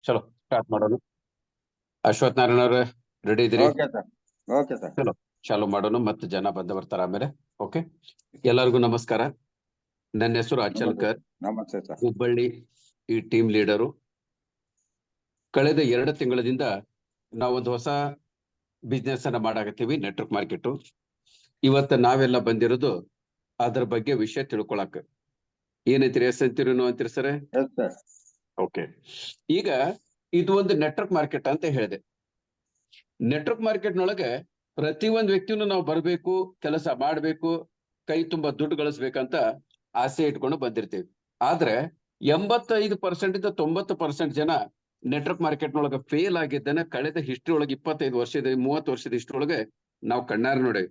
ಚಲೋ ಸ್ಟಾರ್ಟ್ ಮಾಡೋಣ. ಅಶ್ವಥ್ ನಾರಾಯಣ ಅವ್ರೆ ರೆಡಿ ಇದ್ದೀರಿ? Okay sir. Okay sir. ಚಲೋ ಚಾಲು ಮಾಡೋಣ, ಮತ್ತೆ ಜನ ಬಂದ ಬರ್ತಾರ ಆಮೇಲೆ. ಓಕೆ, ಎಲ್ಲರಿಗೂ ನಮಸ್ಕಾರ. ನನ್ನ ಹೆಸರು ಅಚಲ್ಕರ್, ನಮಸ್ತೆ ಸರ್. ಹುಬ್ಬಳ್ಳಿ ಈ ಟೀಮ್ ಲೀಡರು. ಕಳೆದ 2 ತಿಂಗಳಿಂದ ನಾವೊಂದು ಹೊಸ ಬಿಸ್ನೆಸ್ ಅನ್ನ ಮಾಡಾಕತ್ತೀವಿ, ನೆಟ್ವರ್ಕ್ ಮಾರ್ಕೆಟ್. ಇವತ್ತು ನಾವೆಲ್ಲ ಬಂದಿರೋದು ಅದ್ರ ಬಗ್ಗೆ ವಿಷಯ ತಿಳ್ಕೊಳಕ್. ಏನೈತಿರಿ? ಎಸ್ ಅಂತೀರಿ ಅಂತೀರಿ ಸರ್? ಓಕೆ, ಈಗ ಇದು ಒಂದು ನೆಟ್ವರ್ಕ್ ಮಾರ್ಕೆಟ್ ಅಂತ ಹೇಳಿದೆ. ನೆಟ್ವರ್ಕ್ ಮಾರ್ಕೆಟ್ ನೊಳಗೆ ಪ್ರತಿಯೊಂದು ವ್ಯಕ್ತಿನೂ ನಾವು ಬರ್ಬೇಕು, ಕೆಲಸ ಮಾಡ್ಬೇಕು, ಕೈ ತುಂಬಾ ದುಡ್ಡು ಗಳಿಸ್ಬೇಕಂತ ಆಸೆ ಇಟ್ಕೊಂಡು ಬಂದಿರ್ತೀವಿ. ಆದ್ರೆ 85% ಇಂದ 90% ಜನ ನೆಟ್ವರ್ಕ್ ಮಾರ್ಕೆಟ್ ನೊಳಗೆ ಫೇಲ್ ಆಗಿದ್ದಾನೆ ಕಳೆದ ಹಿಸ್ಟ್ರಿ ಒಳಗೆ 25 ವರ್ಷದ 30 ವರ್ಷದ ಹಿಸ್ಟ್ರಿ ಒಳಗೆ ನಾವು ಕಣ್ಣಾರ ನೋಡೇವಿ.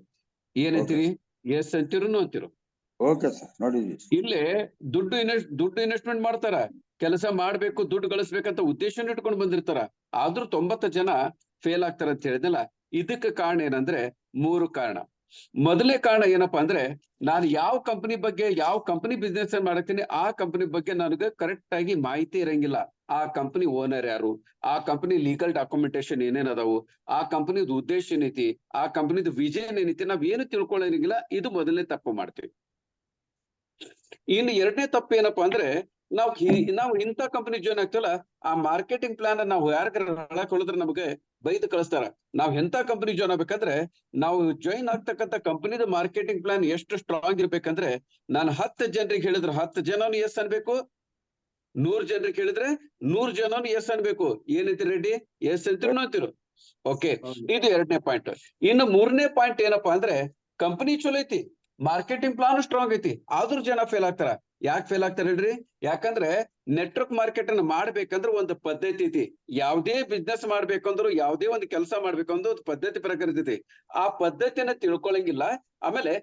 ಏನಂತೀರಿ? ಎಸ್ ಅಂತಿರು ಅಂತಿರು? ಓಕೆ ಸರ್, ನೋಡಿದ್ವಿ. ಇಲ್ಲೇ ದುಡ್ಡು ಇನ್ವೆಸ್ಟ್ಮೆಂಟ್ ಮಾಡ್ತಾರ, ಕೆಲಸ ಮಾಡ್ಬೇಕು, ದುಡ್ಡು ಗಳಿಸ್ಬೇಕಂತ ಉದ್ದೇಶ ಇಟ್ಕೊಂಡು ಬಂದಿರ್ತಾರ. ಆದ್ರೂ 90 ಜನ ಫೇಲ್ ಆಗ್ತಾರ ಅಂತ ಹೇಳಿದ್ನಲ್ಲ. ಇದಕ್ಕೆ ಕಾರಣ ಏನಂದ್ರೆ 3 ಕಾರಣ. ಮೊದಲನೇ ಕಾರಣ ಏನಪ್ಪಾ ಅಂದ್ರೆ, ನಾನು ಯಾವ ಕಂಪನಿ ಬಗ್ಗೆ, ಯಾವ ಕಂಪನಿ ಬಿಸ್ನೆಸ್ ಮಾಡತ್ತೀನಿ ಆ ಕಂಪನಿ ಬಗ್ಗೆ ನನಗೆ ಕರೆಕ್ಟ್ ಆಗಿ ಮಾಹಿತಿ ಇರಂಗಿಲ್ಲ. ಆ ಕಂಪನಿ ಓನರ್ ಯಾರು, ಆ ಕಂಪನಿ ಲೀಗಲ್ ಡಾಕ್ಯುಮೆಂಟೇಶನ್ ಏನೇನ್ ಅದಾವು, ಆ ಕಂಪನಿದ ಉದ್ದೇಶ ಏನೈತಿ, ಆ ಕಂಪನಿದ ವಿಷನ್ ಏನೈತಿ, ನಾವ್ ಏನು ತಿಳ್ಕೊಳ್ಳೋಂಗಿಲ್ಲ. ಇದು ಮೊದಲನೇ ತಪ್ಪು ಮಾಡ್ತೀವಿ. ಇನ್ನು 2ನೇ ತಪ್ಪು ಏನಪ್ಪಾ ಅಂದ್ರೆ, ನಾವು ಇಂಥ ಕಂಪನಿ ಜಾಯ್ನ್ ಆಗ್ತೀವಲ್ಲ, ಆ ಮಾರ್ಕೆಟಿಂಗ್ ಪ್ಲಾನ್ ನಾವು ಯಾರಿಗಾರ ಹೇಳಕ್ ಹೇಳಿದ್ರೆ ನಮಗೆ ಬೈದು ಕಳಿಸ್ತಾರ. ನಾವ್ ಎಂತ ಕಂಪನಿ ಜಾಯ್ನ್ ಆಗ್ಬೇಕಂದ್ರೆ, ನಾವು ಜಾಯ್ನ್ ಆಗ್ತಕ್ಕಂಥ ಕಂಪನಿದ ಮಾರ್ಕೆಟಿಂಗ್ ಪ್ಲಾನ್ ಎಷ್ಟು ಸ್ಟ್ರಾಂಗ್ ಇರ್ಬೇಕಂದ್ರೆ, ನಾನು 10 ಜನರಿಗೆ ಹೇಳಿದ್ರೆ 10 ಜನನು ಎಸ್ ಅನ್ಬೇಕು, 100 ಜನರಿಗೆ ಹೇಳಿದ್ರೆ 100 ಜನನು ಎಸ್ ಅನ್ಬೇಕು. ಏನೈತಿ ರೆಡ್ಡಿ? ಎಸ್ ಅಂತಿರು ಅಂತಿರು? ಓಕೆ, ಇದು 2ನೇ ಪಾಯಿಂಟ್. ಇನ್ನು 3ನೇ ಪಾಯಿಂಟ್ ಏನಪ್ಪಾ ಅಂದ್ರೆ, ಕಂಪನಿ ಚಲೋ ಐತಿ, ಮಾರ್ಕೆಟಿಂಗ್ ಪ್ಲಾನ್ ಸ್ಟ್ರಾಂಗ್ ಐತಿ, ಆದ್ರೂ ಜನ ಫೇಲ್ ಆಗ್ತಾರ. ಯಾಕೆ ಫೇಲ್ ಆಗ್ತಾರ ಹೇಳ್ರಿ? ಯಾಕಂದ್ರೆ ನೆಟ್ವರ್ಕ್ ಮಾರ್ಕೆಟ್ ಅನ್ನ ಮಾಡ್ಬೇಕಂದ್ರೆ ಒಂದು ಪದ್ಧತಿ ಐತಿ. ಯಾವುದೇ ಬಿಸ್ನೆಸ್ ಮಾಡ್ಬೇಕಂದ್ರು, ಯಾವುದೇ ಒಂದು ಕೆಲಸ ಮಾಡ್ಬೇಕಂದ್ರೆ ಒಂದು ಪದ್ಧತಿ ಪ್ರಕಾರ ಇರ್ತೈತಿ. ಆ ಪದ್ಧತಿಯನ್ನ ತಿಳ್ಕೊಳಂಗಿಲ್ಲ. ಆಮೇಲೆ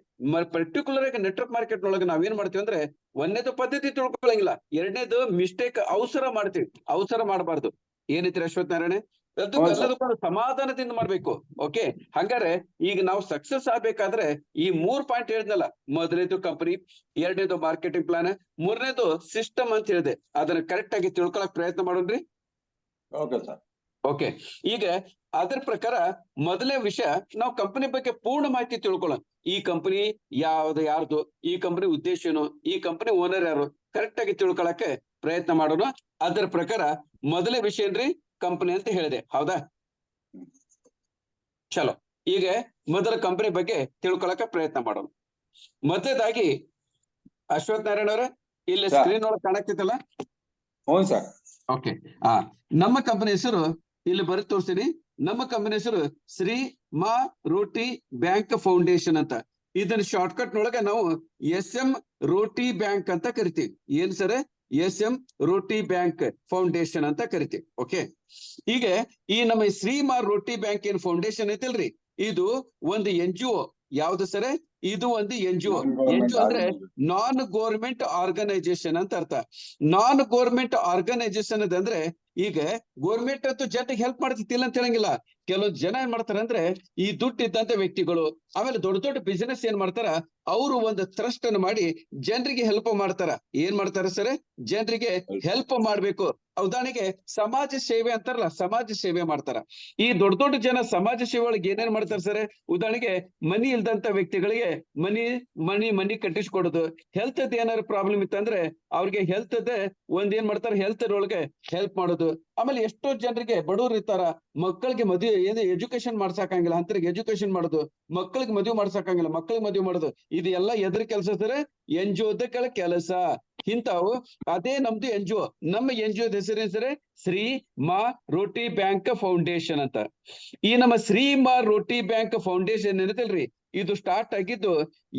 ಪರ್ಟಿಕ್ಯುಲರ್ ಆಗಿ ನೆಟ್ವರ್ಕ್ ಮಾರ್ಕೆಟ್ ನೊಳಗೆ ನಾವೇನ್ ಮಾಡ್ತೀವಿ ಅಂದ್ರೆ, 1ನೇದು ಪದ್ಧತಿ ತಿಳ್ಕೊಳಂಗಿಲ್ಲ, 2ನೇದು ಮಿಸ್ಟೇಕ್ ಅವಸರ ಮಾಡ್ತೀವಿ. ಅವಸರ ಮಾಡಬಾರ್ದು. ಏನೈತಿ ಅಶ್ವಥ್ ನಾರಾಯಣ? ಎಲ್ಲದಕ್ಕೂ ಸಮಾಧಾನದಿಂದ ಮಾಡ್ಬೇಕು. ಓಕೆ, ಹಂಗಾರೆ ಈಗ ನಾವು ಸಕ್ಸಸ್ ಆಗ್ಬೇಕಾದ್ರೆ ಈ 3 ಪಾಯಿಂಟ್ ಹೇಳಿದ್ನಲ್ಲ, ಮೊದಲನೇದು ಕಂಪನಿ, 2ನೇದು ಮಾರ್ಕೆಟಿಂಗ್ ಪ್ಲಾನ್, 3ನೇದು ಸಿಸ್ಟಮ್ ಅಂತ ಹೇಳಿದೆ. ಅದನ್ನ ಕರೆಕ್ಟ್ ಆಗಿ ತಿಳ್ಕೊಳಕ್ ಪ್ರಯತ್ನ ಮಾಡೋಣ್ರಿ. Okay sir. ಓಕೆ, ಈಗ ಅದ್ರ ಪ್ರಕಾರ ಮೊದಲೇ ವಿಷಯ, ನಾವು ಕಂಪನಿ ಬಗ್ಗೆ ಪೂರ್ಣ ಮಾಹಿತಿ ತಿಳ್ಕೊಳ್ಳೋಣ. ಈ ಕಂಪನಿ ಯಾರ್ದು, ಈ ಕಂಪನಿ ಉದ್ದೇಶ ಏನು, ಈ ಕಂಪನಿ ಓನರ್ ಯಾರು, ಕರೆಕ್ಟ್ ಆಗಿ ತಿಳ್ಕೊಳಕ್ಕೆ ಪ್ರಯತ್ನ ಮಾಡೋಣ. ಅದರ ಪ್ರಕಾರ ಮೊದಲೇ ವಿಷಯ ಏನ್ರಿ? ಕಂಪನಿ ಅಂತ ಹೇಳಿದೆ, ಹೌದಾ? ಚಲೋ, ಈಗ ಮೊದಲ ಕಂಪನಿ ಬಗ್ಗೆ ತಿಳ್ಕೊಳಕ ಪ್ರಯತ್ನ ಮಾಡೋಣ. ಮೊದಲೇದಾಗಿ ಅಶ್ವಥ್ ನಾರಾಯಣ ಅವರೇ, ಇಲ್ಲಿ ಸ್ಕ್ರೀನ್ ಒಳಗೆ ಕಾಣಕ್ತಿತ್ತಲ್ಲ? ಹ್ಞೂ ಸರ್. ಓಕೆ, ನಮ್ಮ ಕಂಪನಿ ಹೆಸರು ಇಲ್ಲಿ ಬರೆದು ತೋರಿಸ್ತೀನಿ. ನಮ್ಮ ಕಂಪನಿ ಹೆಸರು ಶ್ರೀ ಮಾ ರೋಟಿ ಬ್ಯಾಂಕ್ ಫೌಂಡೇಶನ್ ಅಂತ. ಇದನ್ನ ಶಾರ್ಟ್ಕಟ್ ನೊಳಗೆ ನಾವು SM ರೋಟಿ ಬ್ಯಾಂಕ್ ಅಂತ ಕರಿತೀವಿ. ಏನ್ ಸರ್? SM ರೋಟಿ ಬ್ಯಾಂಕ್ ಫೌಂಡೇಶನ್ ಅಂತ ಕರಿತೀವಿ. ಓಕೆ, ಈಗ ಈ ನಮ್ಮ ಶ್ರೀ ಮಾ ರೋಟಿ ಬ್ಯಾಂಕ್ ಏನ್ ಫೌಂಡೇಶನ್ ಐತಿಲ್ರಿ, ಇದು ಒಂದು NGO. ಯಾವ್ದು ಸರ್? ಇದು ಒಂದು NGO. NGO ಅಂದ್ರೆ ನಾನ್ ಗೋರ್ಮೆಂಟ್ ಆರ್ಗನೈಸೇಷನ್ ಅಂತ ಅರ್ಥ. ನಾನ್ ಗೋರ್ಮೆಂಟ್ ಆರ್ಗನೈಸೇಷನ್ ಅಂದ್ರೆ, ಈಗ ಗೋರ್ಮೆಂಟ್ ಅಂತೂ ಜನರಿಗೆ ಹೆಲ್ಪ್ ಮಾಡ್ತಿಲ್ಲ ಅಂತ ಹೇಳಂಗಿಲ್ಲ. ಕೆಲವೊಂದು ಜನ ಏನ್ ಮಾಡ್ತಾರ ಅಂದ್ರೆ, ಈ ದುಡ್ಡು ಇದ್ದಂತ ವ್ಯಕ್ತಿಗಳು, ಆಮೇಲೆ ದೊಡ್ಡ ದೊಡ್ಡ ಬಿಸಿನೆಸ್ ಏನ್ ಮಾಡ್ತಾರ, ಅವರು ಒಂದು ಟ್ರಸ್ಟ್ ಅನ್ನು ಮಾಡಿ ಜನರಿಗೆ ಹೆಲ್ಪ್ ಮಾಡ್ತಾರ. ಏನ್ ಮಾಡ್ತಾರ ಸರ್? ಜನರಿಗೆ ಹೆಲ್ಪ್ ಮಾಡ್ಬೇಕು. ಉದಾಹರಣೆಗೆ ಸಮಾಜ ಸೇವೆ ಅಂತಾರಲ್ಲ, ಸಮಾಜ ಸೇವೆ ಮಾಡ್ತಾರ. ಈ ದೊಡ್ಡ ದೊಡ್ಡ ಜನ ಸಮಾಜ ಸೇವೆ ಒಳಗೆ ಏನೇನ್ ಮಾಡ್ತಾರ ಸರ್? ಉದಾಹರಣೆಗೆ ಮನಿ ಇಲ್ದಂತ ವ್ಯಕ್ತಿಗಳಿಗೆ ಮನಿ ಕಟ್ಟಿಸ್ಕೊಡೋದು. ಹೆಲ್ತ್ ಏನಾದ್ರು ಪ್ರಾಬ್ಲಮ್ ಇತ್ತಂದ್ರೆ ಅವ್ರಿಗೆ ಹೆಲ್ತ್ ಏನ್ ಮಾಡ್ತಾರೆ, ಹೆಲ್ತ್ ಒಳಗೆ ಹೆಲ್ಪ್ ಮಾಡೋದು. ಆಮೇಲೆ ಎಷ್ಟೋ ಜನರಿಗೆ ಬಡವರು ಇರ್ತಾರ, ಮಕ್ಕಳಿಗೆ ಮದುವೆ ಏನು ಎಜುಕೇಶನ್ ಮಾಡ್ಸಕ್ಕಾಗಿಲ್ಲ ಅಂತರಿಗೆ ಎಜುಕೇಶನ್ ಮಾಡೋದು, ಮಕ್ಕಳಿಗೆ ಮದುವೆ ಮಾಡ್ಸಕ್ಕಾಗಿಲ್ಲ ಮಕ್ಕಳಿಗೆ ಮದುವೆ ಮಾಡೋದು. ಇದು ಎಲ್ಲ ಎದ್ರ ಕೆಲಸ ಸರ್? NGO ಕೆಲಸ. ಇಂಥವು ಅದೇ ನಮ್ದು NGO. ನಮ್ಮ NGO ಹೆಸರೇನ್ ಸರ್? ಶ್ರೀ ಮಾ ರೋಟಿ ಬ್ಯಾಂಕ್ ಫೌಂಡೇಶನ್ ಅಂತ. ಈ ನಮ್ಮ ಶ್ರೀ ಮಾ ರೋಟಿ ಬ್ಯಾಂಕ್ ಫೌಂಡೇಶನ್ ಏನೈತಲ್ರಿ, ಇದು ಸ್ಟಾರ್ಟ್ ಆಗಿದ್ದು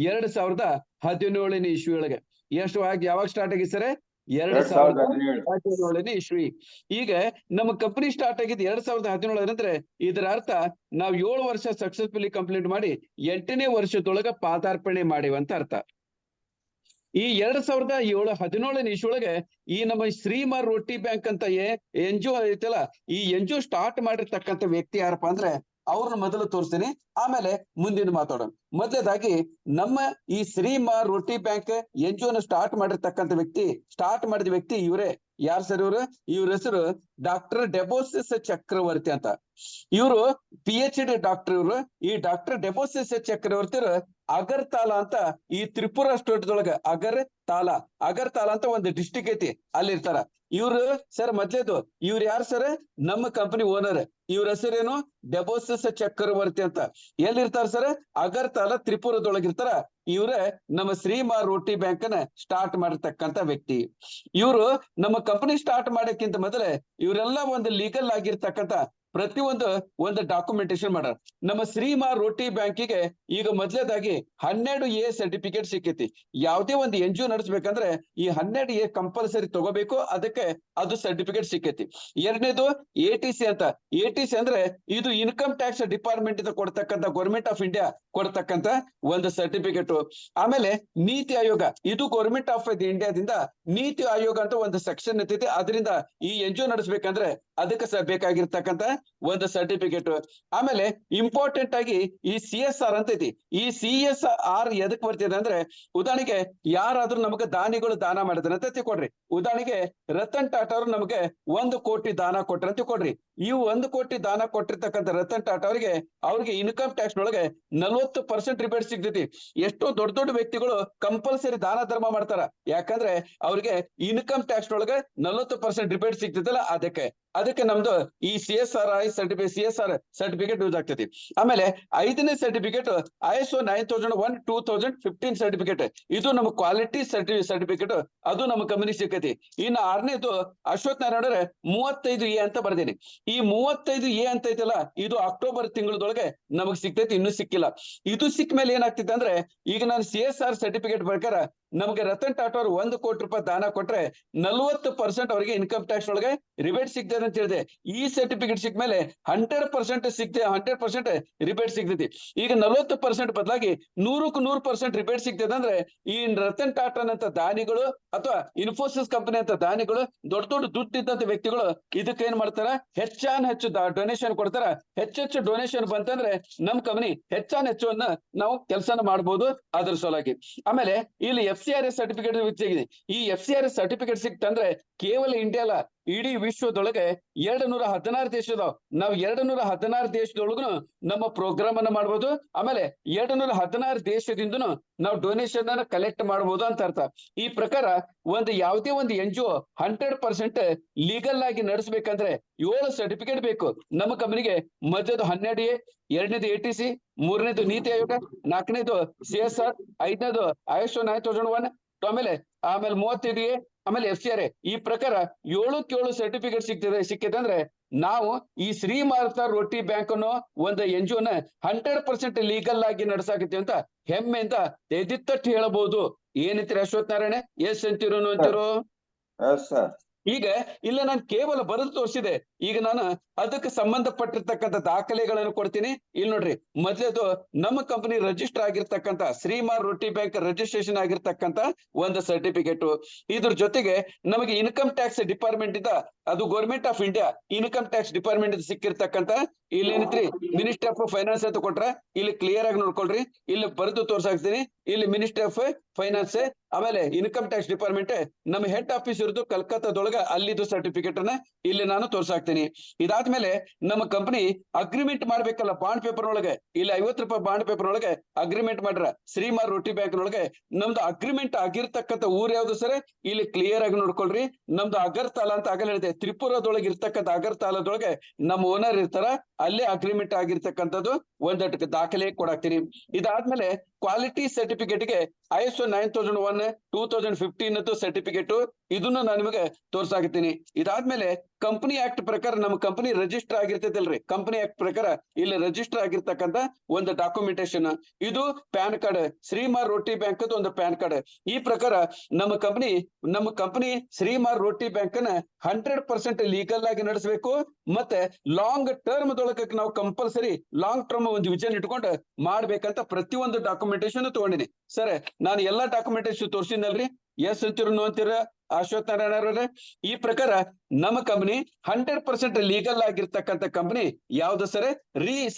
2017ನೇ ಇಸ್ವಿ ಒಳಗೆ. ಯಾವಾಗ ಸ್ಟಾರ್ಟ್ ಆಗಿ ಸರ್? 2017ನೇ ಇಸ್ವಿ. ಈಗ ನಮ್ಮ ಕಂಪನಿ ಸ್ಟಾರ್ಟ್ ಆಗಿದ್ದು 2017 ಅಂದ್ರೆ ಇದರ ಅರ್ಥ ನಾವು 7 ವರ್ಷ ಸಕ್ಸಸ್ಫುಲಿ ಕಂಪ್ಲೀಟ್ ಮಾಡಿ 8ನೇ ವರ್ಷದೊಳಗ ಪಾದಾರ್ಪಣೆ ಮಾಡಿವಂತ ಅರ್ಥ. ಈ 2017ನೇ ಇಸ್ವಿಯೊಳಗೆ ಈ ನಮ್ಮ ಶ್ರೀ ಮಾ ರೋಟಿ ಬ್ಯಾಂಕ್ ಅಂತ NGO ಐತಲ್ಲ, ಈ NGO ಸ್ಟಾರ್ಟ್ ಮಾಡಿರ್ತಕ್ಕಂಥ ವ್ಯಕ್ತಿ ಯಾರಪ್ಪ ಅಂದ್ರೆ, ಅವ್ರನ್ನ ಮೊದಲು ತೋರಿಸ್ತೀನಿ, ಆಮೇಲೆ ಮುಂದಿನ ಮಾತಾಡೋಣ. ಮೊದಲೇದಾಗಿ ನಮ್ಮ ಈ ಶ್ರೀ ಮಾ ರೋಟಿ ಬ್ಯಾಂಕ್ NGO ಸ್ಟಾರ್ಟ್ ಮಾಡಿದ ವ್ಯಕ್ತಿ ಇವರೇ ಯಾರ್ ಸರ್ ಇವ್ರ ಹೆಸರು ಡಾಕ್ಟರ್ ಡೆಬೋಸಿಸ್ ಚಕ್ರವರ್ತಿ ಅಂತ. ಇವರು PhD ಡಾಕ್ಟರ್. ಇವರು ಈ ಡಾಕ್ಟರ್ ಡೆಬೋಸಿಸ್ ಚಕ್ರವರ್ತಿ ಅಗರ್ತಲಾ ಅಂತ ಈ ತ್ರಿಪುರಾ ಸ್ಟೇಟ್ ಅಗರ್ತಲಾ ಅಂತ ಒಂದು ಡಿಸ್ಟಿಕ್ ಐತಿ, ಅಲ್ಲಿ ಇರ್ತಾರ ಇವ್ರು. ಸರ್ ಮೊದ್ಲೇದು ಇವ್ರು ಯಾರು ಸರ್? ನಮ್ಮ ಕಂಪನಿ ಓನರ್. ಇವ್ರ ಹೆಸರೇನು? ಡೆಬೋಸಿಸ್ ಚಕ್ರವರ್ತಿ ಅಂತ. ಎಲ್ಲಿರ್ತಾರ ಸರ್? ಅಗರ್ತಲಾ ತ್ರಿಪುರದೊಳಗಿರ್ತಾರ. ಇವ್ರೇ ನಮ್ಮ ಶ್ರೀಮಾರ್ ರೋಟಿ ಬ್ಯಾಂಕ್ ಅನ್ನ ಸ್ಟಾರ್ಟ್ ಮಾಡಿರ್ತಕ್ಕಂತ ವ್ಯಕ್ತಿ. ಇವರು ನಮ್ಮ ಕಂಪನಿ ಸ್ಟಾರ್ಟ್ ಮಾಡಕ್ಕಿಂತ ಮೊದಲೇ ಇವರೆಲ್ಲ ಒಂದು ಲೀಗಲ್ ಆಗಿರ್ತಕ್ಕಂತ ಒಂದು ಡಾಕ್ಯುಮೆಂಟೇಶನ್ ಮಾಡ್ಯಾರ. ನಮ್ಮ ಶ್ರೀಮಾರ್ ರೋಟಿ ಬ್ಯಾಂಕಿಗೆ ಈಗ ಮೊದಲೇದಾಗಿ 12A ಸರ್ಟಿಫಿಕೇಟ್ ಸಿಕ್ಕೈತಿ. ಯಾವುದೇ ಒಂದು NGO ನಡೆಸಬೇಕಂದ್ರೆ ಈ 12A ಕಂಪಲ್ಸರಿ ತಗೋಬೇಕು, ಅದಕ್ಕೆ ಅದು ಸರ್ಟಿಫಿಕೇಟ್ ಸಿಕ್ಕೈತಿ. ಎರಡನೇದು ATC ಅಂತ. ATC ಅಂದ್ರೆ ಇದು ಇನ್ಕಮ್ ಟ್ಯಾಕ್ಸ್ ಡಿಪಾರ್ಟ್ಮೆಂಟ್ ಇಂದ ಕೊಡ್ತಕ್ಕಂತ, ಗೌರ್ಮೆಂಟ್ ಆಫ್ ಇಂಡಿಯಾ ಕೊಡ್ತಕ್ಕಂತ ಒಂದು ಸರ್ಟಿಫಿಕೇಟ್. ಆಮೇಲೆ ನೀತಿ ಆಯೋಗ, ಇದು ಗೌರ್ಮೆಂಟ್ ಆಫ್ ಇಂಡಿಯಾದಿಂದ ನೀತಿ ಆಯೋಗ ಅಂತ ಒಂದು ಸೆಕ್ಷನ್ ಇರ್ತೈತಿ. ಅದರಿಂದ ಈ NGO ನಡೆಸಬೇಕಂದ್ರೆ ಅದಕ್ಕೆ ಬೇಕಾಗಿರ್ತಕ್ಕಂತ ಒಂದು ಸರ್ಟಿಫಿಕೇಟ್. ಆಮೇಲೆ ಇಂಪಾರ್ಟೆಂಟ್ ಆಗಿ ಈ CSR ಅಂತ ಐತಿ. ಈ CSR ಎದಕ್ ಬರ್ತಿದೆ ಅಂದ್ರೆ, ಉದಾಹರಣೆಗೆ ಯಾರಾದ್ರೂ ನಮಗೆ ದಾನಿಗಳು ದಾನ ಮಾಡಿದ್ರೆ ಅಂತ ತಿಳ್ಕೊಡ್ರಿ. ಉದಾಹರಣೆಗೆ ರತನ್ ಟಾಟಾ ಅವರು ನಮಗೆ 1 ಕೋಟಿ ದಾನ ಕೊಟ್ರ ಅಂತ ತಿಳ್ಕೊಡ್ರಿ. ಈ 1 ಕೋಟಿ ದಾನ ಕೊಟ್ಟಿರ್ತಕ್ಕಂಥ ರತನ್ ಟಾಟಾ ಅವ್ರಿಗೆ ಇನ್ಕಮ್ ಟ್ಯಾಕ್ಸ್ ಒಳಗೆ 40% ರಿಬೇಟ್ ಸಿಗ್ತೈತಿ. ಎಷ್ಟೋ ದೊಡ್ಡ ದೊಡ್ಡ ವ್ಯಕ್ತಿಗಳು ಕಂಪಲ್ಸರಿ ದಾನ ಧರ್ಮ ಮಾಡ್ತಾರ, ಯಾಕಂದ್ರೆ ಅವ್ರಿಗೆ ಇನ್ಕಮ್ ಟ್ಯಾಕ್ಸ್ ಒಳಗೆ 40% ರಿಬೇಟ್ ಸಿಗ್ತೈತಲ್ಲ, ಅದಕ್ಕೆ ನಮ್ದು ಈ CSR ಸರ್ಟಿಫಿಕೇಟ್ ಯೂಸ್ ಆಗ್ತೈತಿ. ಆಮೇಲೆ 5ನೇ ಸರ್ಟಿಫಿಕೇಟ್ ISO 9001:2015 ಸರ್ಟಿಫಿಕೇಟ್. ಇದು ನಮ್ಮ ಕ್ವಾಲಿಟಿ ಸರ್ಟಿಫಿಕೇಟ್, ಅದು ನಮ್ಮ ಕಂಪನಿ ಸಿಕ್ಕೈತಿ. ಇನ್ನು 6ನೇದು ಅಶ್ವಥ್ ನಾರಾಯಣ 35A ಅಂತ ಬರ್ದೇನಿ. ಈ 35A ಅಂತ ಐತಲ್ಲ, ಇದು ಅಕ್ಟೋಬರ್ ತಿಂಗಳದೊಳಗೆ ನಮಗ್ ಸಿಗ್ತೈತಿ, ಇನ್ನೂ ಸಿಕ್ಕಿಲ್ಲ. ಇದು ಸಿಕ್ಕ ಮೇಲೆ ಏನಾಗ್ತಿದೆ ಅಂದ್ರೆ, ಈಗ ನಾನು CSR ಸರ್ಟಿಫಿಕೇಟ್ ಪ್ರಕಾರ ನಮಗೆ ರತನ್ ಟಾಟಾ ಅವರು 1 ಕೋಟಿ ರೂಪಾಯಿ ದಾನ ಕೊಟ್ರೆ 40% ಅವರಿಗೆ ಇನ್ಕಮ್ ಟ್ಯಾಕ್ಸ್ ಒಳಗೆ ರಿಬೇಟ್ ಸಿಗ್ತದೆ ಅಂತ ಹೇಳಿದೆ. ಈ ಸರ್ಟಿಫಿಕೇಟ್ ಸಿಕ್ಕ ಮೇಲೆ 100% ರಿಬೇಟ್ ಸಿಗ್ತೈತಿ. ಈಗ 40% ಬದಲಾಗಿ 100% ರಿಬೇಟ್ ಸಿಗ್ತದೆ ಅಂದ್ರೆ, ಈ ರತನ್ ಟಾಟಾ ಅಂತ ದಾನಿಗಳು ಅಥವಾ ಇನ್ಫೋಸಿಸ್ ಕಂಪನಿ ಅಂತ ದಾನಿಗಳು, ದೊಡ್ಡ ದೊಡ್ಡ ದುಡ್ಡಿದ್ದಂತ ವ್ಯಕ್ತಿಗಳು ಇದಕ್ಕೆ ಏನ್ ಮಾಡ್ತಾರ, ಹೆಚ್ಚು ಡೊನೇಷನ್ ಕೊಡ್ತಾರ. ಹೆಚ್ಚು ಡೊನೇಷನ್ ಬಂತಂದ್ರೆ ನಮ್ ಕಂಪನಿ ಹೆಚ್ಚು ನಾವು ಕೆಲಸನ ಮಾಡ್ಬೋದು ಅದ್ರ ಸಲುವಾಗಿ. ಆಮೇಲೆ ಇಲ್ಲಿ FCRA ಸರ್ಟಿಫಿಕೇಟ್ ಸಿಗಿದೆ. ಈ FCRA ಸರ್ಟಿಫಿಕೇಟ್ ಸಿಕ್ತಂದ್ರೆ ಕೇವಲ ಇಂಡಿಯಾ ಅಲ್ಲ, ಇಡೀ ವಿಶ್ವದೊಳಗೆ 216 ದೇಶ ಇದಾವ್. ನಾವು 216 ದೇಶದೊಳಗೂ ನಮ್ಮ ಪ್ರೋಗ್ರಾಮ್ ಅನ್ನ ಮಾಡ್ಬೋದು. ಆಮೇಲೆ 216 ದೇಶದಿಂದನು ನಾವು ಡೊನೇಷನ್ ಅನ್ನ ಕಲೆಕ್ಟ್ ಮಾಡ್ಬೋದು ಅಂತ ಅರ್ಥ. ಈ ಪ್ರಕಾರ ಯಾವುದೇ ಒಂದು NGO 100% ಲೀಗಲ್ ಆಗಿ ನಡೆಸಬೇಕಂದ್ರೆ 7 ಸರ್ಟಿಫಿಕೇಟ್ ಬೇಕು. ನಮ್ಮ ಕಂಪನಿಗೆ ಮೊದಲದು 12A, 2ನೇದು ATC, 3ನೇದು NITI Aayog, 4ನೇದು CSR, 5ನೇದು ISO 9001, ಆಮೇಲೆ 35A, ಆಮೇಲೆ FCRA. ಈ ಪ್ರಕಾರ 7 ಸರ್ಟಿಫಿಕೇಟ್ ಸಿಕ್ಕಿದೆ ಅಂದ್ರೆ ನಾವು ಈ ಶ್ರೀಮಾರ್ಥ ರೋಟಿ ಬ್ಯಾಂಕ್ ಅನ್ನೋ ಒಂದು NGO ನ 100% ಲೀಗಲ್ ಆಗಿ ನಡೆಸಾಕತ್ತೀವಿ ಅಂತ ಹೆಮ್ಮೆಯಿಂದ ಎದಿತ್ತಟ್ಟು ಹೇಳಬಹುದು. ಏನಂತೀರಿ ಅಶ್ವಥ್ ನಾರಾಯಣ? ಎಸ್ ಅಂತಿರೋ? ಈಗ ಇಲ್ಲ, ನಾನು ಕೇವಲ ಬರೆದು ತೋರಿಸಿದೆ. ಈಗ ನಾನು ಅದಕ್ಕೆ ಸಂಬಂಧಪಟ್ಟಿರ್ತಕ್ಕಂಥ ದಾಖಲೆಗಳನ್ನು ಕೊಡ್ತೀನಿ. ಇಲ್ಲಿ ನೋಡ್ರಿ, ಮೊದಲೇದು ನಮ್ಮ ಕಂಪನಿ ರಿಜಿಸ್ಟರ್ ಆಗಿರ್ತಕ್ಕಂಥ ಶ್ರೀಮಾರ್ ರೋಟಿ ಬ್ಯಾಂಕ್ ರಿಜಿಸ್ಟ್ರೇಷನ್ ಆಗಿರ್ತಕ್ಕಂಥ ಒಂದು ಸರ್ಟಿಫಿಕೇಟ್. ಇದ್ರ ಜೊತೆಗೆ ನಮಗೆ ಇನ್ಕಮ್ ಟ್ಯಾಕ್ಸ್ ಡಿಪಾರ್ಟ್ಮೆಂಟ್ ಇಂದ, ಅದು government of India income tax department ಇಂದ ಸಿಕ್ಕಿರ್ತಕ್ಕಂಥ, ಇಲ್ಲಿ ಏನೈತ್ರಿ ಮಿನಿಸ್ಟ್ರಿ ಆಫ್ ಫೈನಾನ್ಸ್ ಅಂತ ಕೊಟ್ರ, ಇಲ್ಲಿ ಕ್ಲಿಯರ್ ಆಗಿ ನೋಡ್ಕೊಳ್ರಿ. ಇಲ್ಲಿ ಬರೆದು ತೋರ್ಸಾಕ್ತೀನಿ. ಇಲ್ಲಿ ಮಿನಿಸ್ಟ್ರಿ ಆಫ್ ಫೈನಾನ್ಸ್, ಆಮೇಲೆ ಇನ್ಕಮ್ ಟ್ಯಾಕ್ಸ್ ಡಿಪಾರ್ಟ್ಮೆಂಟ್ ನಮ್ಮ ಹೆಡ್ ಆಫೀಸ್ ಇರೋದು ಕಲ್ಕತ್ತಾದೊಳಗ, ಅಲ್ಲಿದ್ದು ಸರ್ಟಿಫಿಕೇಟ್ ಅನ್ನ ಇಲ್ಲಿ ನಾನು ತೋರ್ಸಾಕ್ತೀನಿ. ಇದಾದ್ಮೇಲೆ ನಮ್ಮ ಕಂಪನಿ ಅಗ್ರಿಮೆಂಟ್ ಮಾಡ್ಬೇಕಲ್ಲ ಬಾಂಡ್ ಪೇಪರ್ ಒಳಗೆ, ಇಲ್ಲಿ 50 ರೂಪಾಯಿ ಬಾಂಡ್ ಪೇಪರ್ ಒಳಗೆ ಅಗ್ರಿಮೆಂಟ್ ಮಾಡ್ರ ಶ್ರೀಮಾರ್ ರೋಟಿ ಬ್ಯಾಂಕ್ ಒಳಗೆ. ನಮ್ದು ಅಗ್ರಿಮೆಂಟ್ ಆಗಿರ್ತಕ್ಕಂಥ ಊರ್ ಯಾವ್ದು ಸರ್? ಇಲ್ಲಿ ಕ್ಲಿಯರ್ ಆಗಿ ನೋಡ್ಕೊಳ್ರಿ. ನಮ್ದು ಅಗರ್ತಲಾ ಅಂತ ಆಗಲ್ಲ ಹೇಳಿದೆ, ತ್ರಿಪುರದೊಳಗೆ ಇರ್ತಕ್ಕಂಥ ಅಗರ್ತಲಾದೊಳಗೆ ನಮ್ಮ ಓನರ್ ಇರ್ತಾರ, ಅಲ್ಲೇ ಅಗ್ರಿಮೆಂಟ್ ಆಗಿರ್ತಕ್ಕಂಥದ್ದು ಒಂದಷ್ಟು ದಾಖಲೆ ಕೊಡಾಕ್ತೀನಿ. ಇದಾದ್ಮೇಲೆ ಕ್ವಾಲಿಟಿ ಸರ್ಟಿಫಿಕೇಟ್ಗೆ ISO 9001:2015 ಸರ್ಟಿಫಿಕೇಟ್, ಇದನ್ನು ನಾನು ನಿಮಗೆ ತೋರ್ಸಾಕತ್ತೀನಿ. ಇದಾದ್ಮೇಲೆ ಕಂಪನಿ ಆಕ್ಟ್ ಪ್ರಕಾರ ನಮ್ಮ ಕಂಪನಿ ರಿಜಿಸ್ಟರ್ ಆಗಿರ್ತೈತಲ್ರಿ, ಕಂಪನಿ ಆಕ್ಟ್ ಪ್ರಕಾರ ಇಲ್ಲಿ ರಿಜಿಸ್ಟರ್ ಆಗಿರ್ತಕ್ಕಂಥ ಒಂದು ಡಾಕ್ಯುಮೆಂಟೇಶನ್. ಇದು ಪ್ಯಾನ್ ಕಾರ್ಡ್, ಶ್ರೀಮಾರ್ ರೋಟಿ ಬ್ಯಾಂಕ್ ಒಂದು ಪ್ಯಾನ್ ಕಾರ್ಡ್. ಈ ಪ್ರಕಾರ ನಮ್ಮ ಕಂಪನಿ ಶ್ರೀಮಾರ್ ರೋಟಿ ಬ್ಯಾಂಕ್ ಅನ್ನ 100% ಲೀಗಲ್ ಆಗಿ ನಡೆಸಬೇಕು. ಮತ್ತೆ ಲಾಂಗ್ ಟರ್ಮ್ ದೊಳಗೆ ನಾವು ಕಂಪಲ್ಸರಿ ಲಾಂಗ್ ಟರ್ಮ್ ಒಂದು ವಿಷನ್ ಇಟ್ಕೊಂಡು ಮಾಡ್ಬೇಕಂತ ಪ್ರತಿಯೊಂದು ಡಾಕ್ಯುಮೆಂಟೇಶನ್ ತಗೊಂಡಿನಿ. ಸರ್, ನಾನು ಎಲ್ಲಾ ಡಾಕ್ಯುಮೆಂಟೇಶನ್ ತೋರಿಸಿದ್ನಲ್ರಿ? ಎಸ್ ಅಂತಿರೋ, ನೋ ಅಂತೀರ ಅಶ್ವಥ್ ನಾರಾಯಣ? ಈ ಪ್ರಕಾರ ನಮ್ಮ ಕಂಪನಿ 100% ಲೀಗಲ್ ಆಗಿರ್ತಕ್ಕಂಥ ಕಂಪನಿ ಯಾವ್ದು ಸರ್?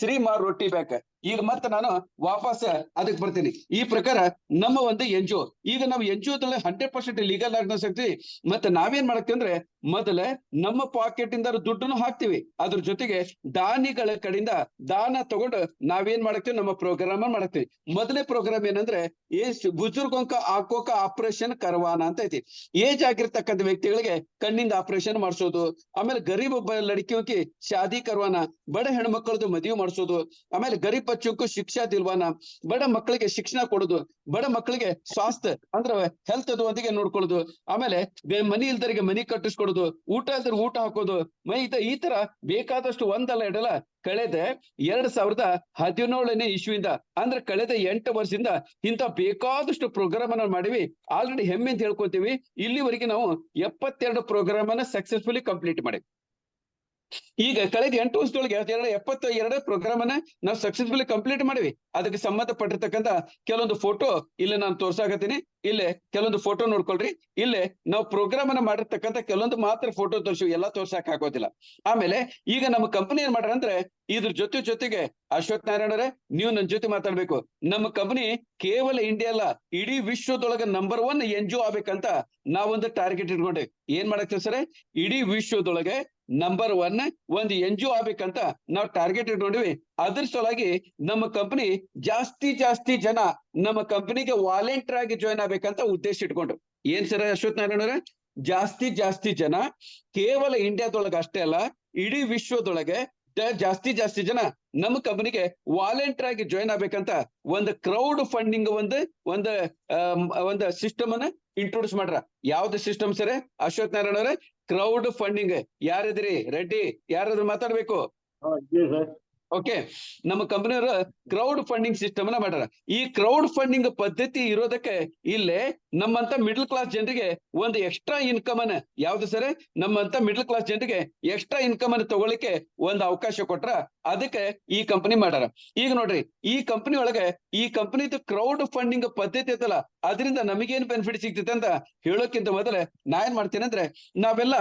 ಶ್ರೀ ಮಾರ್ ರೊಟ್ಟಿ ಬ್ಯಾಕ್. ಈಗ ಮತ್ತೆ ನಾನು ವಾಪಸ್ ಅದಕ್ಕೆ ಬರ್ತೀನಿ. ಈ ಪ್ರಕಾರ ನಮ್ಮ ಒಂದು NGO, ಈಗ ನಾವು NGO 100% ಲೀಗಲ್ ಆಗಿರ್ತೀವಿ. ಮತ್ತೆ ನಾವೇನ್ ಮಾಡಕ್ತೀವಿ ಅಂದ್ರೆ ಮೊದಲೇ ನಮ್ಮ ಪಾಕೆಟ್ ಇಂದ ದುಡ್ಡನ್ನು ಹಾಕ್ತಿವಿ, ಅದ್ರ ಜೊತೆಗೆ ದಾನಿಗಳ ಕಡೆಯಿಂದ ದಾನ ತಗೊಂಡು ನಾವೇನ್ ಮಾಡಕ್ತೀವಿ, ನಮ್ಮ ಪ್ರೋಗ್ರಾಮ್ ಮಾಡಕ್ತೀವಿ. ಮೊದಲೇ ಪ್ರೋಗ್ರಾಮ್ ಏನಂದ್ರೆ ಬುಜುರ್ಗೊಂಕ ಆಕೋಕ ಆಪರೇಷನ್ ಕರ್ವಾನ ಅಂತ ಐತಿ. ಏಜ್ ಆಗಿರ್ತಕ್ಕಂಥ ವ್ಯಕ್ತಿಗಳಿಗೆ ಕಣ್ಣಿಂದ ಆಪರೇಷನ್ ಮಾಡಿಸೋದು, ಆಮೇಲೆ ಗರೀಬ್ ಲಡ್ಕಿಯೋಕಿ ಶಾದಿ ಕರ್ವಾನ, ಬಡ ಹೆಣ್ಮಕ್ಳದು ಮದುವೆ ಮಾಡಿಸೋದು, ಆಮೇಲೆ ಗರೀಬ್ ಬಚ್ಚೋಕು ಶಿಕ್ಷಾ ದಿಲ್ವಾನ, ಬಡ ಮಕ್ಕಳಿಗೆ ಶಿಕ್ಷಣ ಕೊಡೋದು, ಬಡ ಮಕ್ಕಳಿಗೆ ಸ್ವಾಸ್ಥ್ಯ ಅಂದ್ರೆ ಹೆಲ್ತ್ ಒಂದಿಗೆ ನೋಡ್ಕೊಳ್ಳೋದು, ಆಮೇಲೆ ಮನಿ ಇಲ್ದರಿಗೆ ಮನಿ ಕಟ್ಟಿಸ್ಕೊಡೋದು, ಊಟ ಇಲ್ದ್ರೆ ಊಟ ಹಾಕೋದು, ಈ ತರ ಬೇಕಾದಷ್ಟು ಒಂದಲ್ಲ ಎರಡಲ್ಲ ಕಳೆದ 2017ನೇ ಇಸ್ವಿಯಿಂದ ಅಂದ್ರೆ ಕಳೆದ 8 ವರ್ಷದಿಂದ ಇಂತ ಬೇಕಾದಷ್ಟು ಪ್ರೋಗ್ರಾಮ್ ಅನ್ನ ಮಾಡಿವಿ. ಆಲ್ರೆಡಿ ಹೆಮ್ಮೆ ಅಂತ ಹೇಳ್ಕೊತೀವಿ, ಇಲ್ಲಿವರೆಗೆ ನಾವು 72 ಪ್ರೋಗ್ರಾಮ್ ಅನ್ನ ಸಕ್ಸಸ್ಫುಲಿ ಕಂಪ್ಲೀಟ್ ಮಾಡಿವಿ. ಈಗ ಕಳೆದ 8 ವರ್ಷದೊಳಗೆ 72 ಪ್ರೋಗ್ರಾಮ್ ಅನ್ನ ನಾವು ಸಕ್ಸಸ್ಫುಲಿ ಕಂಪ್ಲೀಟ್ ಮಾಡಿವಿ. ಅದಕ್ಕೆ ಸಂಬಂಧಪಟ್ಟಿರ್ತಕ್ಕಂಥ ಕೆಲವೊಂದು ಫೋಟೋ ಇಲ್ಲಿ ನಾನು ತೋರ್ಸಾಕತ್ತೀನಿ. ಇಲ್ಲೇ ಕೆಲವೊಂದು ಫೋಟೋ ನೋಡ್ಕೊಳ್ರಿ. ಇಲ್ಲೇ ನಾವು ಪ್ರೋಗ್ರಾಮ್ ಅನ್ನ ಮಾಡಿರ್ತಕ್ಕಂಥ ಕೆಲವೊಂದು ಮಾತ್ರ ಫೋಟೋ ತೋರಿಸಿವಿ, ಎಲ್ಲಾ ತೋರ್ಸಕ್ ಆಗೋದಿಲ್ಲ. ಆಮೇಲೆ ಈಗ ನಮ್ಮ ಕಂಪನಿ ಏನ್ ಮಾಡ್ರ ಅಂದ್ರೆ ಇದ್ರ ಜೊತೆಗೆ ಅಶ್ವಥ್ ನಾರಾಯಣ ಅವರೇ, ನೀವು ನನ್ನ ಜೊತೆ ಮಾತಾಡ್ಬೇಕು. ನಮ್ಮ ಕಂಪನಿ ಕೇವಲ ಇಂಡಿಯಾ ಅಲ್ಲ, ಇಡೀ ವಿಶ್ವದೊಳಗೆ ನಂಬರ್ 1 NGO ಆಗ್ಬೇಕಂತ ನಾವೊಂದು ಟಾರ್ಗೆಟ್ ಇಟ್ಕೊಂಡೇವಿ. ಏನ್ ಮಾಡಕ್ತೀವಿ ಸರ್? ಇಡೀ ವಿಶ್ವದೊಳಗೆ ನಂಬರ್ 1 ಒಂದು NGO ಆಗ್ಬೇಕಂತ ನಾವು ಟಾರ್ಗೆಟ್ ಇಟ್ಕೊಂಡಿವಿ. ಅದ್ರ ಸಲುವಾಗಿ ನಮ್ಮ ಕಂಪನಿ ಜಾಸ್ತಿ ಜನ ನಮ್ಮ ಕಂಪನಿಗೆ ವಾಲಂಟಿಯರ್ ಆಗಿ ಜಾಯ್ನ್ ಆಗ್ಬೇಕಂತ ಉದ್ದೇಶ ಇಟ್ಕೊಂಡು. ಏನ್ ಸರ್ ಅಶ್ವಥ್ ನಾರಾಯಣ ಅವರೇ? ಜಾಸ್ತಿ ಜನ ಕೇವಲ ಇಂಡಿಯಾದೊಳಗೆ ಅಷ್ಟೇ ಅಲ್ಲ, ಇಡೀ ವಿಶ್ವದೊಳಗೆ ಜಾಸ್ತಿ ಜನ ನಮ್ಮ ಕಂಪನಿಗೆ ವಾಲಂಟಿಯರ್ ಆಗಿ ಜಾಯ್ನ್ ಆಗ್ಬೇಕಂತ ಒಂದು ಕ್ರೌಡ್ ಫಂಡಿಂಗ್ ಒಂದು ಸಿಸ್ಟಮ್ ಅನ್ನ ಇಂಟ್ರೊಡ್ಯೂಸ್ ಮಾಡ್ರ. ಯಾವ್ದು ಸಿಸ್ಟಮ್ ಸರ್? ಅಶ್ವಥ್ ನಾರಾಯಣ ಅವರೇ, ಕ್ರೌಡ್ ಫಂಡಿಂಗ್. ಯಾರಿದ್ರಿ ರೆಡ್ಡಿ? ಯಾರಾದ್ರೂ ಮಾತಾಡ್ಬೇಕು? ಓಕೆ, ನಮ್ಮ ಕಂಪನಿಯವರು ಕ್ರೌಡ್ ಫಂಡಿಂಗ್ ಸಿಸ್ಟಮ್ ಅನ್ನ ಮಾಡ್ಯಾರ. ಈ ಕ್ರೌಡ್ ಫಂಡಿಂಗ್ ಪದ್ಧತಿ ಇರೋದಕ್ಕೆ ಇಲ್ಲೇ ನಮ್ಮಂತ ಮಿಡಲ್ ಕ್ಲಾಸ್ ಜನರಿಗೆ ಒಂದು ಎಕ್ಸ್ಟ್ರಾ ಇನ್ಕಮ್ ಅನ್ನ, ಯಾವ್ದು ಸರ್? ನಮ್ಮಂತ ಮಿಡಲ್ ಕ್ಲಾಸ್ ಜನರಿಗೆ ಎಕ್ಸ್ಟ್ರಾ ಇನ್ಕಮ್ ಅನ್ನು ತಗೊಳ್ಳಿಕ್ಕೆ ಒಂದು ಅವಕಾಶ ಕೊಟ್ರ. ಅದಕ್ಕೆ ಈ ಕಂಪನಿ ಮಾಡ್ಯಾರ. ಈಗ ನೋಡ್ರಿ, ಈ ಕಂಪನಿ ಒಳಗೆ ಈ ಕಂಪನಿದು ಕ್ರೌಡ್ ಫಂಡಿಂಗ್ ಪದ್ಧತಿ ಐತಲ್ಲ, ಅದರಿಂದ ನಮಗೇನ್ ಬೆನಿಫಿಟ್ ಸಿಗ್ತೈತೆ ಅಂತ ಹೇಳೋಕ್ಕಿಂತ ಮೊದಲೇ ನಾ ಏನ್ ಮಾಡ್ತೀನಿ ಅಂದ್ರೆ, ನಾವೆಲ್ಲ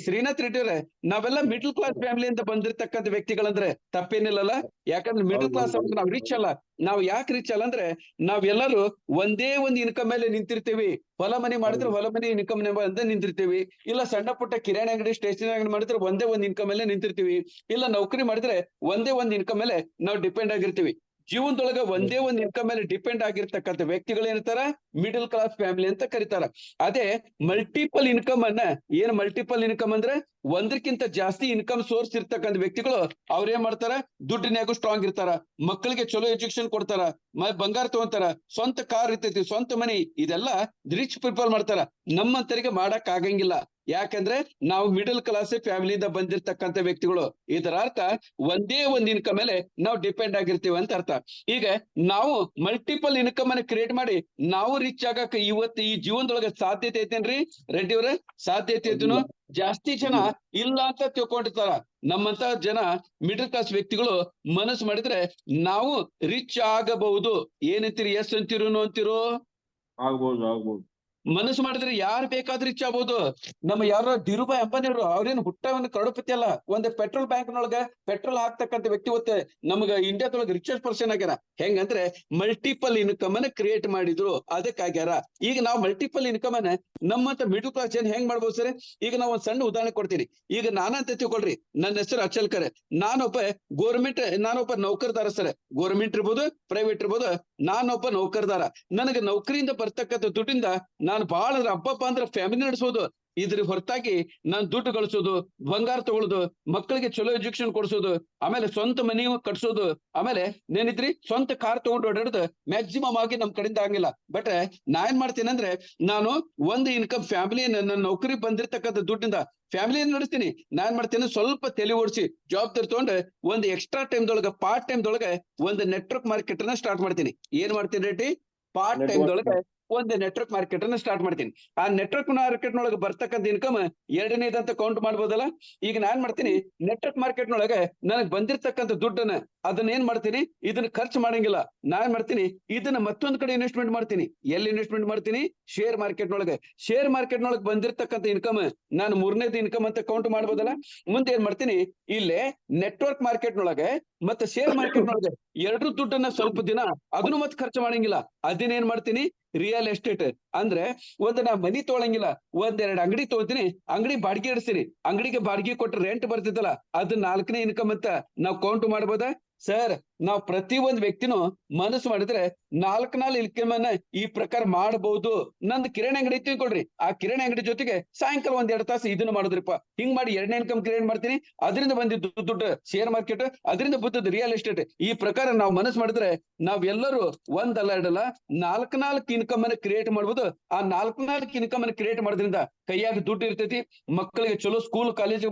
ಶ್ರೀನಾಥ್ ರೆಡ್ಡಿ ಅವರೇ, ನಾವೆಲ್ಲ ಮಿಡಲ್ ಕ್ಲಾಸ್ ಫ್ಯಾಮಿಲಿಯಿಂದ ಬಂದಿರತಕ್ಕಂಥ ವ್ಯಕ್ತಿಗಳಂದ್ರೆ ತಪ್ಪೇನಿಲ್ಲಲ್ಲ. ಯಾಕಂದ್ರೆ ಮಿಡಲ್ ಕ್ಲಾಸ್ ಅವ್ರಿಗೆ ನಾವು ರಿಚ್ ಅಲ್ಲ. ನಾವು ಯಾಕೆ ರಿಚ್ ಅಲ್ಲ ಅಂದ್ರೆ ನಾವೆಲ್ಲರೂ ಒಂದೇ ಒಂದು ಇನ್ಕಮ್ ಮೇಲೆ ನಿಂತಿರ್ತೀವಿ. ಹೊಲ ಮನಿ ಮಾಡಿದ್ರೆ ಹೊಲ ಮನಿ ಇನ್ಕಮ್ ಅಂತ ನಿಂತಿರ್ತೀವಿ, ಇಲ್ಲ ಸಣ್ಣ ಪುಟ್ಟ ಕಿರಾಣಿ ಅಂಗಡಿ ಸ್ಟೇಷನರಿ ಅಂಗಡಿ ಮಾಡಿದ್ರೆ ಒಂದೇ ಒಂದು ಇನ್ಕಮ್ ಮೇಲೆ ನಿಂತಿರ್ತೀವಿ, ಇಲ್ಲ ನೌಕರಿ ಮಾಡಿದ್ರೆ ಒಂದೇ ಒಂದು ಇನ್ಕಮ್ ಮೇಲೆ ನಾವು ಡಿಪೆಂಡ್ ಆಗಿರ್ತೀವಿ. ಜೀವನದೊಳಗೆ ಒಂದೇ ಒಂದು ಇನ್ಕಮ್ ಮೇಲೆ ಡಿಪೆಂಡ್ ಆಗಿರ್ತಕ್ಕಂಥ ವ್ಯಕ್ತಿಗಳು ಏನಿರ್ತಾರ ಮಿಡಲ್ ಕ್ಲಾಸ್ ಫ್ಯಾಮಿಲಿ ಅಂತ ಕರೀತಾರ. ಅದೇ ಮಲ್ಟಿಪಲ್ ಇನ್ಕಮ್ ಅನ್ನ, ಏನ್ ಮಲ್ಟಿಪಲ್ ಇನ್ಕಮ್ ಅಂದ್ರೆ ಒಂದಕ್ಕಿಂತ ಜಾಸ್ತಿ ಇನ್ಕಮ್ ಸೋರ್ಸ್ ಇರ್ತಕ್ಕಂಥ ವ್ಯಕ್ತಿಗಳು ಅವ್ರೇನ್ ಮಾಡ್ತಾರ? ದುಡ್ಡಿನಾಗೂ ಸ್ಟ್ರಾಂಗ್ ಇರ್ತಾರ, ಮಕ್ಕಳಿಗೆ ಚಲೋ ಎಜುಕೇಶನ್ ಕೊಡ್ತಾರ, ಬಂಗಾರ ತಗೊಂತಾರ, ಸ್ವಂತ ಕಾರ್ ಇರ್ತೈತಿ, ಸ್ವಂತ ಮನಿ, ಇದೆಲ್ಲ ರಿಚ್ ಪೀಪಲ್ ಮಾಡ್ತಾರ. ನಮ್ಮಂತರಿಗೆ ಮಾಡಕ್ ಆಗಂಗಿಲ್ಲ. ಯಾಕಂದ್ರೆ ನಾವು ಮಿಡಲ್ ಕ್ಲಾಸ್ ಫ್ಯಾಮಿಲಿಯಿಂದ ಬಂದಿರ್ತಕ್ಕಂಥ ವ್ಯಕ್ತಿಗಳು. ಇದರ ಅರ್ಥ ಒಂದೇ ಒಂದು ಇನ್ಕಮ್ ಮೇಲೆ ನಾವು ಡಿಪೆಂಡ್ ಆಗಿರ್ತೀವಿ ಅಂತ ಅರ್ಥ. ಈಗ ನಾವು ಮಲ್ಟಿಪಲ್ ಇನ್ಕಮ್ ಅನ್ನ ಕ್ರಿಯೇಟ್ ಮಾಡಿ ನಾವು ರಿಚ್ ಆಗಕ್ಕೆ ಇವತ್ತು ಈ ಜೀವನದೊಳಗೆ ಸಾಧ್ಯತೆ ಐತೇನ್ರಿ ರೆಡ್ಡಿ ಅವ್ರ? ಸಾಧ್ಯತೆ ಐತೇನು? ಜಾಸ್ತಿ ಜನ ಇಲ್ಲ ಅಂತ ತಿಳ್ಕೊಂಡಿರ್ತಾರ. ನಮ್ಮಂತ ಜನ ಮಿಡಲ್ ಕ್ಲಾಸ್ ವ್ಯಕ್ತಿಗಳು ಮನಸ್ಸು ಮಾಡಿದ್ರೆ ನಾವು ರಿಚ್ ಆಗಬಹುದು. ಏನಂತೀರಿ? ಎಸ್ ಅಂತಿರೋ ಅಂತಿರೋ? ಆಗ್ಬೋದು. ಮನಸ್ಸು ಮಾಡಿದ್ರೆ ಯಾರು ಬೇಕಾದ್ರೂ ರಿಚ್ ಆಗ್ಬೋದು. ನಮ್ಮ ಯಾರೋ ಧೀರುಭಾಯಿ ಅಂಬಾನಿ ಅವರು, ಅವ್ರೇನು ಹುಟ್ಟವನ್ನ ಕರೋಡಪತಿ ಅಲ್ಲ. ಒಂದು ಪೆಟ್ರೋಲ್ ಬ್ಯಾಂಕ್ ನೊಳಗೆ ಪೆಟ್ರೋಲ್ ಹಾಕ್ತಕ್ಕಂಥ ವ್ಯಕ್ತಿ ಇವತ್ತು ನಮ್ಗ ಇಂಡಿಯಾದೊಳಗೆ ರಿಚೆಸ್ಟ್ ಪರ್ಸನ್ ಆಗ್ಯಾರ. ಹೆಂಗಂದ್ರೆ ಮಲ್ಟಿಪಲ್ ಇನ್ಕಮ್ ಅನ್ನ ಕ್ರಿಯೇಟ್ ಮಾಡಿದ್ರು, ಅದಕ್ಕಾಗ್ಯಾರ. ಈಗ ನಾವು ಮಲ್ಟಿಪಲ್ ಇನ್ಕಮ್ ಅನ್ನ ನಮ್ಮಂತ ಮಿಡಲ್ ಕ್ಲಾಸ್ ಜನ ಹೆಂಗ್ ಮಾಡ್ಬೋದು ಸರ್? ಈಗ ನಾವು ಒಂದ್ ಸಣ್ಣ ಉದಾಹರಣೆ ಕೊಡ್ತೀನಿ. ಈಗ ನಾನಂತ ತಿಳ್ಕೊಳ್ರಿ, ನನ್ನ ಹೆಸರು ಅಚಲ್ಕರ್, ನಾನೊಬ್ಬ ನೌಕರದಾರ ಸರ್. ಗೋರ್ಮೆಂಟ್ ಇರ್ಬೋದು, ಪ್ರೈವೇಟ್ ಇರ್ಬೋದು, ನಾನೊಬ್ಬ ನೌಕರದಾರ. ನನಗೆ ನೌಕರಿಯಿಂದ ಬರ್ತಕ್ಕಂಥ ದುಡ್ಡಿಂದ ನಾನು ಬಹಳ ಹಬ್ಬಪ್ಪ ಅಂದ್ರೆ ಫ್ಯಾಮಿಲಿ ನಡೆಸೋದು. ಇದ್ರ ಹೊರತಾಗಿ ನಾನ್ ದುಡ್ಡು ಗಳಿಸೋದು, ಬಂಗಾರ ತಗೊಳ್ಳೋದು, ಮಕ್ಕಳಿಗೆ ಚಲೋ ಎಜುಕೇಶನ್ ಕೊಡ್ಸೋದು, ಆಮೇಲೆ ಸ್ವಂತ ಮನಿ ಕಟ್ಸೋದು, ಆಮೇಲೆ ನೇನಿದ್ರಿ ಸ್ವಂತ ಕಾರ್ ತಗೊಂಡು ಓಡಾಡೋದು ಮ್ಯಾಕ್ಸಿಮಮ್ ಆಗಿ ನಮ್ ಕಡೆಯಿಂದ ಆಗಿಲ್ಲ. ಬಟ್ ನಾ ಏನ್ ಮಾಡ್ತೀನಿ ಅಂದ್ರೆ, ನಾನು ಒಂದು ಇನ್ಕಮ್ ಫ್ಯಾಮಿಲಿ, ನನ್ನ ನೌಕರಿ ಬಂದಿರ್ತಕ್ಕಂಥ ದುಡ್ಡಿಂದ ಫ್ಯಾಮಿಲಿ ನಡೆಸ್ತೀನಿ. ನಾನ್ ಮಾಡ್ತೀನಿ, ಸ್ವಲ್ಪ ತಲೆ ಓಡಿಸಿ ಜವಾಬ್ದಾರಿ ತಗೊಂಡು ಒಂದು ಎಕ್ಸ್ಟ್ರಾ ಟೈಮ್ದೊಳಗೆ, ಪಾರ್ಟ್ ಟೈಮ್ದೊಳಗೆ ಒಂದು ನೆಟ್ವರ್ಕ್ ಮಾರ್ಕೆಟ್ ಅನ್ನ ಸ್ಟಾರ್ಟ್ ಮಾಡ್ತೀನಿ. ಏನ್ ಮಾಡ್ತೀನಿ ರೆಡ್ಡಿ? ಪಾರ್ಟ್ ಟೈಮ್ದೊಳಗೆ ಒಂದು ನೆಟ್ವರ್ಕ್ ಮಾರ್ಕೆಟ್ ಅನ್ನ ಸ್ಟಾರ್ಟ್ ಮಾಡ್ತೀನಿ. ಆ ನೆಟ್ವರ್ಕ್ ಮಾರ್ಕೆಟ್ ನೊಳಗೆ ಬರ್ತಕ್ಕಂಥ ಇನ್ಕಮ್ ಎರಡನೇದಂತ ಕೌಂಟ್ ಮಾಡ್ಬೋದಲ್ಲ. ಈಗ ನಾನ್ ಮಾಡ್ತೀನಿ ನೆಟ್ವರ್ಕ್ ಮಾರ್ಕೆಟ್ ನೊಳಗೆ ನನಗ್ ಬಂದಿರ್ತಕ್ಕಂಥ ದುಡ್ಡನ್ನ ಅದನ್ನ ಏನ್ ಮಾಡ್ತೀನಿ, ಇದನ್ನ ಖರ್ಚು ಮಾಡಂಗಿಲ್ಲ. ನಾನ್ ಮಾಡ್ತೀನಿ ಇದನ್ನ ಮತ್ತೊಂದ್ ಕಡೆ ಇನ್ವೆಸ್ಟ್ಮೆಂಟ್ ಮಾಡ್ತೀನಿ. ಎಲ್ಲಿ ಇನ್ವೆಸ್ಟ್ಮೆಂಟ್ ಮಾಡ್ತೀನಿ? ಶೇರ್ ಮಾರ್ಕೆಟ್ ನೊಳಗೆ. ಶೇರ್ ಮಾರ್ಕೆಟ್ ನೊಳಗೆ ಬಂದಿರ್ತಕ್ಕಂಥ ಇನ್ಕಮ್ ನಾನು ಮೂರನೇದು ಇನ್ಕಮ್ ಅಂತ ಕೌಂಟ್ ಮಾಡ್ಬೋದಲ್ಲ. ಮುಂದೆ ಏನ್ ಮಾಡ್ತೀನಿ, ಇಲ್ಲೇ ನೆಟ್ವರ್ಕ್ ಮಾರ್ಕೆಟ್ ನೊಳಗೆ ಮತ್ತೆ ಶೇರ್ ಮಾರ್ಕೆಟ್ ನೊಳಗೆ ಎರಡು ದುಡ್ಡನ್ನ ಸ್ವಲ್ಪ ದಿನ ಅದನ್ನು ಮತ್ತೆ ಖರ್ಚು ಮಾಡಂಗಿಲ್ಲ. ಅದನ್ನೇನ್ ಮಾಡ್ತೀನಿ, ರಿಯಲ್ ಎಸ್ಟೇಟ್ ಅಂದ್ರೆ ನಾ ಮನಿ ತೊಗೊಳಂಗಿಲ್ಲ, ಒಂದೆರಡು ಅಂಗಡಿ ತಗೋತೀನಿ, ಅಂಗಡಿ ಬಾಡಿಗೆ ಇಡಿಸ್ತೀನಿ, ಅಂಗಡಿಗೆ ಬಾಡಿಗೆ ಕೊಟ್ಟು ರೆಂಟ್ ಬರ್ತಿತ್ತಲ್ಲ ಅದು ನಾಲ್ಕನೇ ಇನ್ಕಮ್ ಅಂತ ನಾವು ಕೌಂಟ್ ಮಾಡ್ಬೋದಾ? ಸರ್, ನಾವು ಪ್ರತಿ ಒಂದ್ ವ್ಯಕ್ತಿನೂ ಮನಸ್ಸು ಮಾಡಿದ್ರೆ ನಾಲ್ಕು ಇನ್ಕಮ್ ಅನ್ನ ಈ ಪ್ರಕಾರ ಮಾಡಬಹುದು. ನಂದು ಕಿರಾಣಿ ಅಂಗಡಿ ತಿಳ್ಕೊಳ್ರಿ, ಆ ಕಿರಾಣಿ ಅಂಗಡಿ ಜೊತೆಗೆ ಸಾಯಂಕಾಲ 1-2 ತಾಸು ಇದನ್ನ ಮಾಡಿದ್ರಿಪ್ಪ. ಹಿಂಗ್ ಮಾಡಿ ಎರಡನೇ ಇನ್ಕಮ್ ಕ್ರಿಯೇಟ್ ಮಾಡ್ತೀನಿ. ಅದರಿಂದ ಬಂದಿದ್ದು ದುಡ್ಡು ಶೇರ್ ಮಾರ್ಕೆಟ್, ಅದರಿಂದ ಬಂದದ್ದು ರಿಯಲ್ ಎಸ್ಟೇಟ್. ಈ ಪ್ರಕಾರ ನಾವು ಮನಸ್ಸು ಮಾಡಿದ್ರೆ ನಾವೆಲ್ಲರೂ ಒಂದಲ್ಲ ಎರಡಲ್ಲ ನಾಲ್ಕು ಇನ್ಕಮ್ ಅನ್ನ ಕ್ರಿಯೇಟ್ ಮಾಡ್ಬೋದು. ಆ ನಾಲ್ಕು ಇನ್ಕಮ್ ಅನ್ನ ಕ್ರಿಯೇಟ್ ಮಾಡೋದ್ರಿಂದ ಕೈಯಾಗ ದುಡ್ಡು ಇರ್ತೈತಿ. ಮಕ್ಕಳಿಗೆ ಚಲೋ ಸ್ಕೂಲ್ ಕಾಲೇಜ್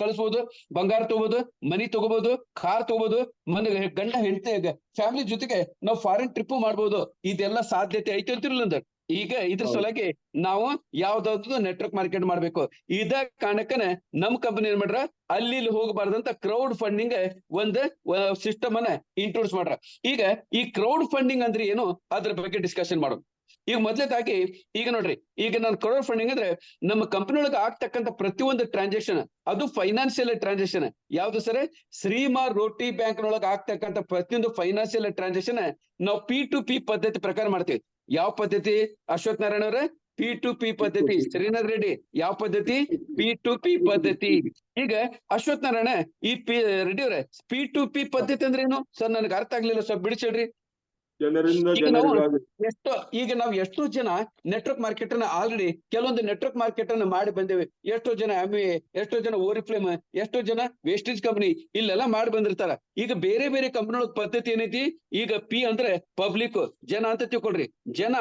ಕಳಿಸ್ಬೋದು, ಬಂಗಾರ ತಗೋಬಹುದು, ಮನಿ ತಗೋಬಹುದು, ಕಾರ್ ತಗೋಬಹುದು, ಮನೆಗೆ ಗಂಡ ಹೆಂಡತಿ ಫ್ಯಾಮಿಲಿ ಜೊತೆಗೆ ನಾವು ಫಾರಿನ್ ಟ್ರಿಪ್ ಮಾಡ್ಬೋದು. ಇದೆಲ್ಲ ಸಾಧ್ಯತೆ ಐತಿ ಅಂತಿರ್ಲಿಲ್ಲ. ಈಗ ಇದ್ರ ಸಲುವಾಗಿ ನಾವು ಯಾವ್ದಾದ್ರು ನೆಟ್ವರ್ಕ್ ಮಾರ್ಕೆಟ್ ಮಾಡ್ಬೇಕು. ಇದ ಕಾರಣಕ್ಕನೆ ನಮ್ ಕಂಪನಿ ಏನ್ ಮಾಡ್ರ, ಅಲ್ಲಿ ಇಲ್ಲಿ ಹೋಗಬಾರ್ದಂತ ಕ್ರೌಡ್ ಫಂಡಿಂಗ್ ಒಂದ್ ಸಿಸ್ಟಮ್ ಅನ್ನ ಇಂಟ್ರೊಡ್ಯೂಸ್ ಮಾಡ್ರ. ಈಗ ಈ ಕ್ರೌಡ್ ಫಂಡಿಂಗ್ ಅಂದ್ರೆ ಏನು, ಅದ್ರ ಬಗ್ಗೆ ಡಿಸ್ಕಷನ್ ಮಾಡೋಣ. ಈಗ ಮೊದಲೇದಾಗಿ ಈಗ ನೋಡ್ರಿ, ಈಗ ನಾನು ಕ್ರೌಡ್ ಫಂಡಿಂಗ್ ಅಂದ್ರೆ ನಮ್ಮ ಕಂಪನಿ ಒಳಗೆ ಆಗ್ತಕ್ಕಂಥ ಪ್ರತಿಯೊಂದು ಟ್ರಾನ್ಸಾಕ್ಷನ್ ಅದು ಫೈನಾನ್ಸಿಯಲ್ ಟ್ರಾನ್ಸಾಕ್ಷನ್. ಯಾವ್ದು ಸರ್? ಶ್ರೀಮಾ ರೋಟಿ ಬ್ಯಾಂಕ್ ನೊಳಗೆ ಆಗ್ತಕ್ಕಂಥ ಪ್ರತಿಯೊಂದು ಫೈನಾನ್ಸಿಯಲ್ ಟ್ರಾನ್ಸಾಕ್ಷನ್ ನಾವು P2P ಪದ್ಧತಿ ಪ್ರಕಾರ ಮಾಡ್ತೀವಿ. ಯಾವ ಪದ್ಧತಿ ಅಶ್ವಥ್ ನಾರಾಯಣ ಅವರೇ? P2P ಪದ್ಧತಿ. ಶ್ರೀನಾಥ್ ರೆಡ್ಡಿ ಯಾವ ಪದ್ಧತಿ? P2P ಪದ್ಧತಿ. ಈಗ ಅಶ್ವಥ್ ನಾರಾಯಣ ರೆಡ್ಡಿ ಅವರೇ, P2P ಪದ್ಧತಿ ಅಂದ್ರೆ ಏನು ಸರ್? ನನಗೆ ಅರ್ಥ ಆಗ್ಲಿಲ್ಲ, ಸ್ವಲ್ಪ ಬಿಡಿಸಿಡ್ರಿ. ಜನರಿಂದ ಈಗ ನಾವು ಎಷ್ಟೋ ಜನ ನೆಟ್ವರ್ಕ್ ಮಾರ್ಕೆಟ್ ಅನ್ನ ಆಲ್ರೆಡಿ ಕೆಲವೊಂದು ನೆಟ್ವರ್ಕ್ ಮಾರ್ಕೆಟ್ ಅನ್ನ ಮಾಡಿ ಬಂದೇವೆ. ಎಷ್ಟೋ ಜನ ಎಷ್ಟೋ ಜನ ಓರಿಫ್ಲೇಮ್, ಎಷ್ಟೋ ಜನ ವೇಸ್ಟೇಜ್ ಕಂಪನಿ ಇಲ್ಲೆಲ್ಲ ಮಾಡಿ ಬಂದಿರ್ತಾರ. ಈಗ ಬೇರೆ ಬೇರೆ ಕಂಪನಿ ಒಳಗ್ ಪದ್ಧತಿ ಏನೈತಿ, ಈಗ P ಅಂದ್ರೆ ಪಬ್ಲಿಕ್ ಜನ ಅಂತ ತಿಳ್ಕೊಳ್ರಿ. ಜನ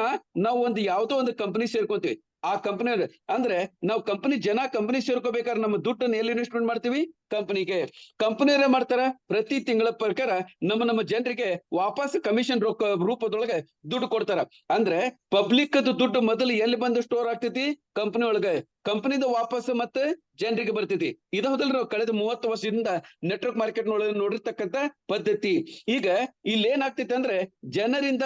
ನಾವು ಒಂದು ಯಾವ್ದೋ ಒಂದು ಕಂಪನಿ ಸೇರ್ಕೊಂತೀವಿ. ಆ ಕಂಪನಿ ಅಂದ್ರೆ ನಾವು ಕಂಪನಿ ಸೇರ್ಕೋಬೇಕಾದ್ರೆ ನಮ್ಮ ದುಡ್ಡನ್ನು ಎಲ್ಲಿ ಇನ್ವೆಸ್ಟ್ಮೆಂಟ್ ಮಾಡ್ತೀವಿ? ಕಂಪನಿಗೆ. ಕಂಪನಿಯವರೇ ಮಾಡ್ತಾರ, ಪ್ರತಿ ತಿಂಗಳ ಪ್ರಕಾರ ನಮ್ಮ ಜನರಿಗೆ ವಾಪಸ್ ಕಮಿಷನ್ ರೂಪದೊಳಗೆ ದುಡ್ಡು ಕೊಡ್ತಾರ. ಅಂದ್ರೆ ಪಬ್ಲಿಕ್ ದುಡ್ಡು ಮೊದಲು ಎಲ್ಲಿ ಬಂದು ಸ್ಟೋರ್ ಆಗ್ತೈತಿ? ಕಂಪನಿ ಒಳಗೆ. ಕಂಪನಿದ ವಾಪಸ್ ಮತ್ತೆ ಜನರಿಗೆ ಬರ್ತೈತಿ. ಇದು ಹೌದಲ್ರಿ ನಾವು ಕಳೆದ 30 ವರ್ಷದಿಂದ ನೆಟ್ವರ್ಕ್ ಮಾರ್ಕೆಟ್ ನೋಡಿರ್ತಕ್ಕಂಥ ಪದ್ಧತಿ. ಈಗ ಇಲ್ಲಿ ಏನಾಗ್ತಿತ್ತು ಅಂದ್ರೆ ಜನರಿಂದ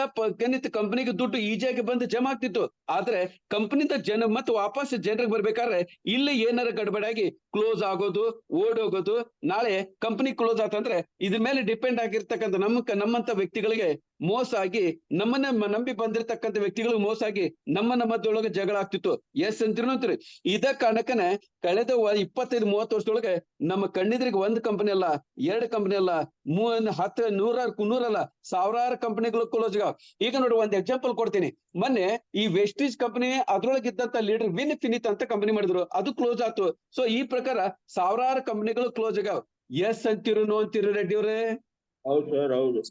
ಕಂಪನಿಗೆ ದುಡ್ಡು ಈಜಿಯಾಗಿ ಬಂದು ಜಮಾ ಆಗ್ತಿತ್ತು. ಆದ್ರೆ ಕಂಪನಿದ ಜನ ಮತ್ತೆ ವಾಪಸ್ ಜನರಿಗೆ ಬರ್ಬೇಕಾದ್ರೆ ಇಲ್ಲಿ ಏನಾರ ಗಡ್ಬಡಾಗಿ ಕ್ಲೋಸ್ ಆಗೋದು, ಓಡೋಗೋದು. ನಾಳೆ ಕಂಪನಿ ಕ್ಲೋಸ್ ಆತಂದ್ರೆ ಇದ್ರ ಮೇಲೆ ಡಿಪೆಂಡ್ ಆಗಿರ್ತಕ್ಕಂಥ ನಮ್ಮಂತ ವ್ಯಕ್ತಿಗಳಿಗೆ ಮೋಸ ಆಗಿ, ನಮ್ಮನ್ನ ನಂಬಿ ಬಂದಿರತಕ್ಕಂಥ ವ್ಯಕ್ತಿಗಳು ಮೋಸ ಆಗಿ ನಮ್ಮದೊಳಗೆ ಜಗಳ ಆಗ್ತಿತ್ತು. ಎಸ್ ಅಂತೀರಿ. ಇದ ಕಾರಣಕ್ಕನೆ ಕಳೆದ 25-30 ವರ್ಷದೊಳಗೆ ನಮ್ಮ ಕಣ್ಣಿದ್ರಿಗೆ ಒಂದು ಕಂಪನಿ ಅಲ್ಲ, 2 ಕಂಪನಿ ಅಲ್ಲ, 10 100 ಸಾವಿರಾರು ಕಂಪನಿಗಳು ಕ್ಲೋಸ್ ಆಗ. ಈಗ ನೋಡಿ ಒಂದ್ ಎಕ್ಸಾಂಪಲ್ ಕೊಡ್ತೀನಿ. ಮೊನ್ನೆ ಈ ವೆಸ್ಟೀಜ್ ಕಂಪನಿ ಅದ್ರೊಳಗೆ ಇದ್ದಂತ ಲೀಡರ್ ವಿನಿತ್ ಅಂತ ಕಂಪನಿ ಮಾಡಿದ್ರು, ಅದು ಕ್ಲೋಸ್ ಆಯ್ತು. ಸೊ ಈ ಪ್ರಕಾರ ಸಾವಿರಾರು ಕಂಪನಿಗಳು ಕ್ಲೋಸ್ ಆಗ್ಯಾವ. ಎಸ್ ಅಂತಿರು, ನೋ ಅಂತಿರು ರೆಡ್ಡಿ ಅವರೇ? ಹೌದು ಸರ್, ಹೌದು.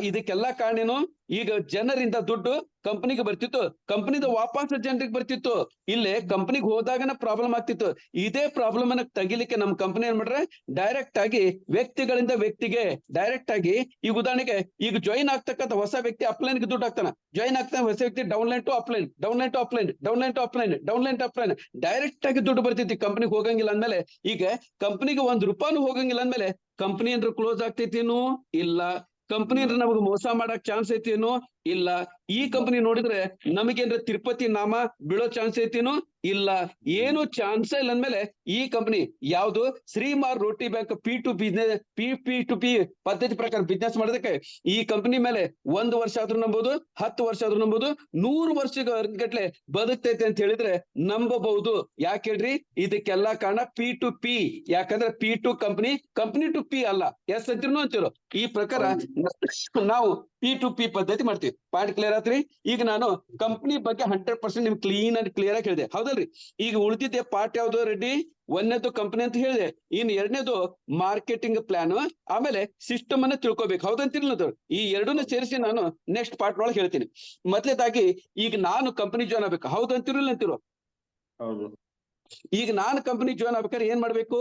ಇದಕ್ಕೆಲ್ಲ ಕಾರಣ ಏನು? ಈಗ ಜನರಿಂದ ದುಡ್ಡು ಕಂಪನಿಗೆ ಬರ್ತಿತ್ತು, ಕಂಪನಿದ ವಾಪಸ್ ಜನರಿಗೆ ಬರ್ತಿತ್ತು. ಇಲ್ಲೇ ಕಂಪನಿಗೆ ಹೋದಾಗನ ಪ್ರಾಬ್ಲಮ್ ಆಗ್ತಿತ್ತು. ಇದೇ ಪ್ರಾಬ್ಲಮ್ ಅನ್ನ ತೆಗಿಲಿಕ್ಕೆ ನಮ್ಮ ಕಂಪನಿ ಏನ್ ಮಾಡ್ರೆ, ಡೈರೆಕ್ಟ್ ಆಗಿ ವ್ಯಕ್ತಿಗಳಿಂದ ವ್ಯಕ್ತಿಗೆ ಡೈರೆಕ್ಟ್ ಆಗಿ, ಈಗ ಉದಾಹರಣೆಗೆ ಈಗ ಜಾಯಿನ್ ಆಗ್ತಕ್ಕಂಥ ಹೊಸ ವ್ಯಕ್ತಿ ಅಪ್ಲೈನ್ ಗೆ ದುಡ್ಡು ಹಾಕ್ತಾನ, ಜಾಯಿನ್ ಆಗ್ತಾನೆ ಹೊಸ ವ್ಯಕ್ತಿ downline to upline, downline to upline, downline to upline, downline to upline, direct ಆಗಿ ದುಡ್ಡು ಬರ್ತೈತಿ. ಕಂಪನಿಗೆ ಹೋಗಂಗಿಲ್ಲ ಅಂದ್ಮೇಲೆ, ಈಗ ಕಂಪನಿಗೆ ₹1 ಹೋಗಂಗಿಲ್ಲ ಅಂದ್ಮೇಲೆ ಕಂಪನಿ ಏನ್ರ ಕ್ಲೋಸ್ ಆಗ್ತೈತೇನು? ಇಲ್ಲ. ಕಂಪನಿ ಅಂದ್ರೆ ನಮಗೆ ಮೋಸ ಮಾಡಕ್ ಚಾನ್ಸ್ ಐತೇನು? ಇಲ್ಲ. ಈ ಕಂಪನಿ ನೋಡಿದ್ರೆ ನಮಗೇನ್ರ ತಿರುಪತಿ ನಾಮ ಬೀಳೋ ಚಾನ್ಸ್ ಐತೇನು? ಇಲ್ಲ. ಏನು ಚಾನ್ಸ್ ಇಲ್ಲ ಅಂದ್ಮೇಲೆ ಈ ಕಂಪನಿ ಯಾವ್ದು? ಶ್ರೀಮಾರ್ ರೋಟಿ ಬ್ಯಾಂಕ್ P2P ಪದ್ಧತಿ ಪ್ರಕಾರ ಬಿಸ್ನೆಸ್ ಮಾಡೋದಕ್ಕೆ ಈ ಕಂಪನಿ ಮೇಲೆ 1 ವರ್ಷ ಆದ್ರೂ ನಂಬೋದು, 10 ವರ್ಷ ಆದ್ರೂ ನಂಬೋದು, 100 ವರ್ಷಗಟ್ಲೆ ಬದುಕ್ತೈತೆ ಅಂತ ಹೇಳಿದ್ರೆ ನಂಬಬಹುದು. ಯಾಕೆ ಹೇಳ್ರಿ? ಇದಕ್ಕೆಲ್ಲ ಕಾರಣ P2P. ಯಾಕಂದ್ರೆ P2 ಕಂಪನಿ ಟು P ಅಲ್ಲ. ಎಸ್ ಅಂತಿರ್ನು ಅಂತಿರೋ. ಈ ಪ್ರಕಾರ ನಾವು P2P ಪದ್ಧತಿ ಮಾಡ್ತೀವಿ. ಪಾಯಿಂಟ್ ಕ್ಲಿಯರ್ ಆತ್ರಿ? ಈಗ ನಾನು ಕಂಪನಿ ಬಗ್ಗೆ 100% ನಿಮ್ಗೆ ಕ್ಲಿಯರ್ ಆಗಿ ಹೇಳಿದೆ, ಹೌದಲ್ರಿ? ಈಗ ಉಳಿದಿದ್ದೆ ಪಾರ್ಟ್ ಯಾವ್ದು ರೆಡ್ಡಿ? 1ನೇದು ಕಂಪನಿ ಅಂತ ಹೇಳಿದೆ, ಇನ್ನು 2ನೇದು ಮಾರ್ಕೆಟಿಂಗ್ ಪ್ಲಾನ್, ಆಮೇಲೆ ಸಿಸ್ಟಮ್ ಅನ್ನ ತಿಳ್ಕೊಬೇಕು. ಹೌದಂತಿರ್ಲ? ಈ ಎರಡನ್ನ ಸೇರಿಸಿ ನಾನು ನೆಕ್ಸ್ಟ್ ಪಾರ್ಟ್ ಒಳಗೆ ಹೇಳ್ತೀನಿ. ಮೊದಲೇದಾಗಿ ಈಗ ನಾನು ಕಂಪನಿ ಜಾಯ್ನ್ ಆಗ್ಬೇಕು. ಹೌದಂತಿರಲ್ಲ ಅಂತಿರೋ? ಹೌದು. ಈಗ ನಾನು ಕಂಪನಿ ಜಾಯ್ನ್ ಆಗ್ಬೇಕಾದ್ರೆ ಏನ್ ಮಾಡ್ಬೇಕು?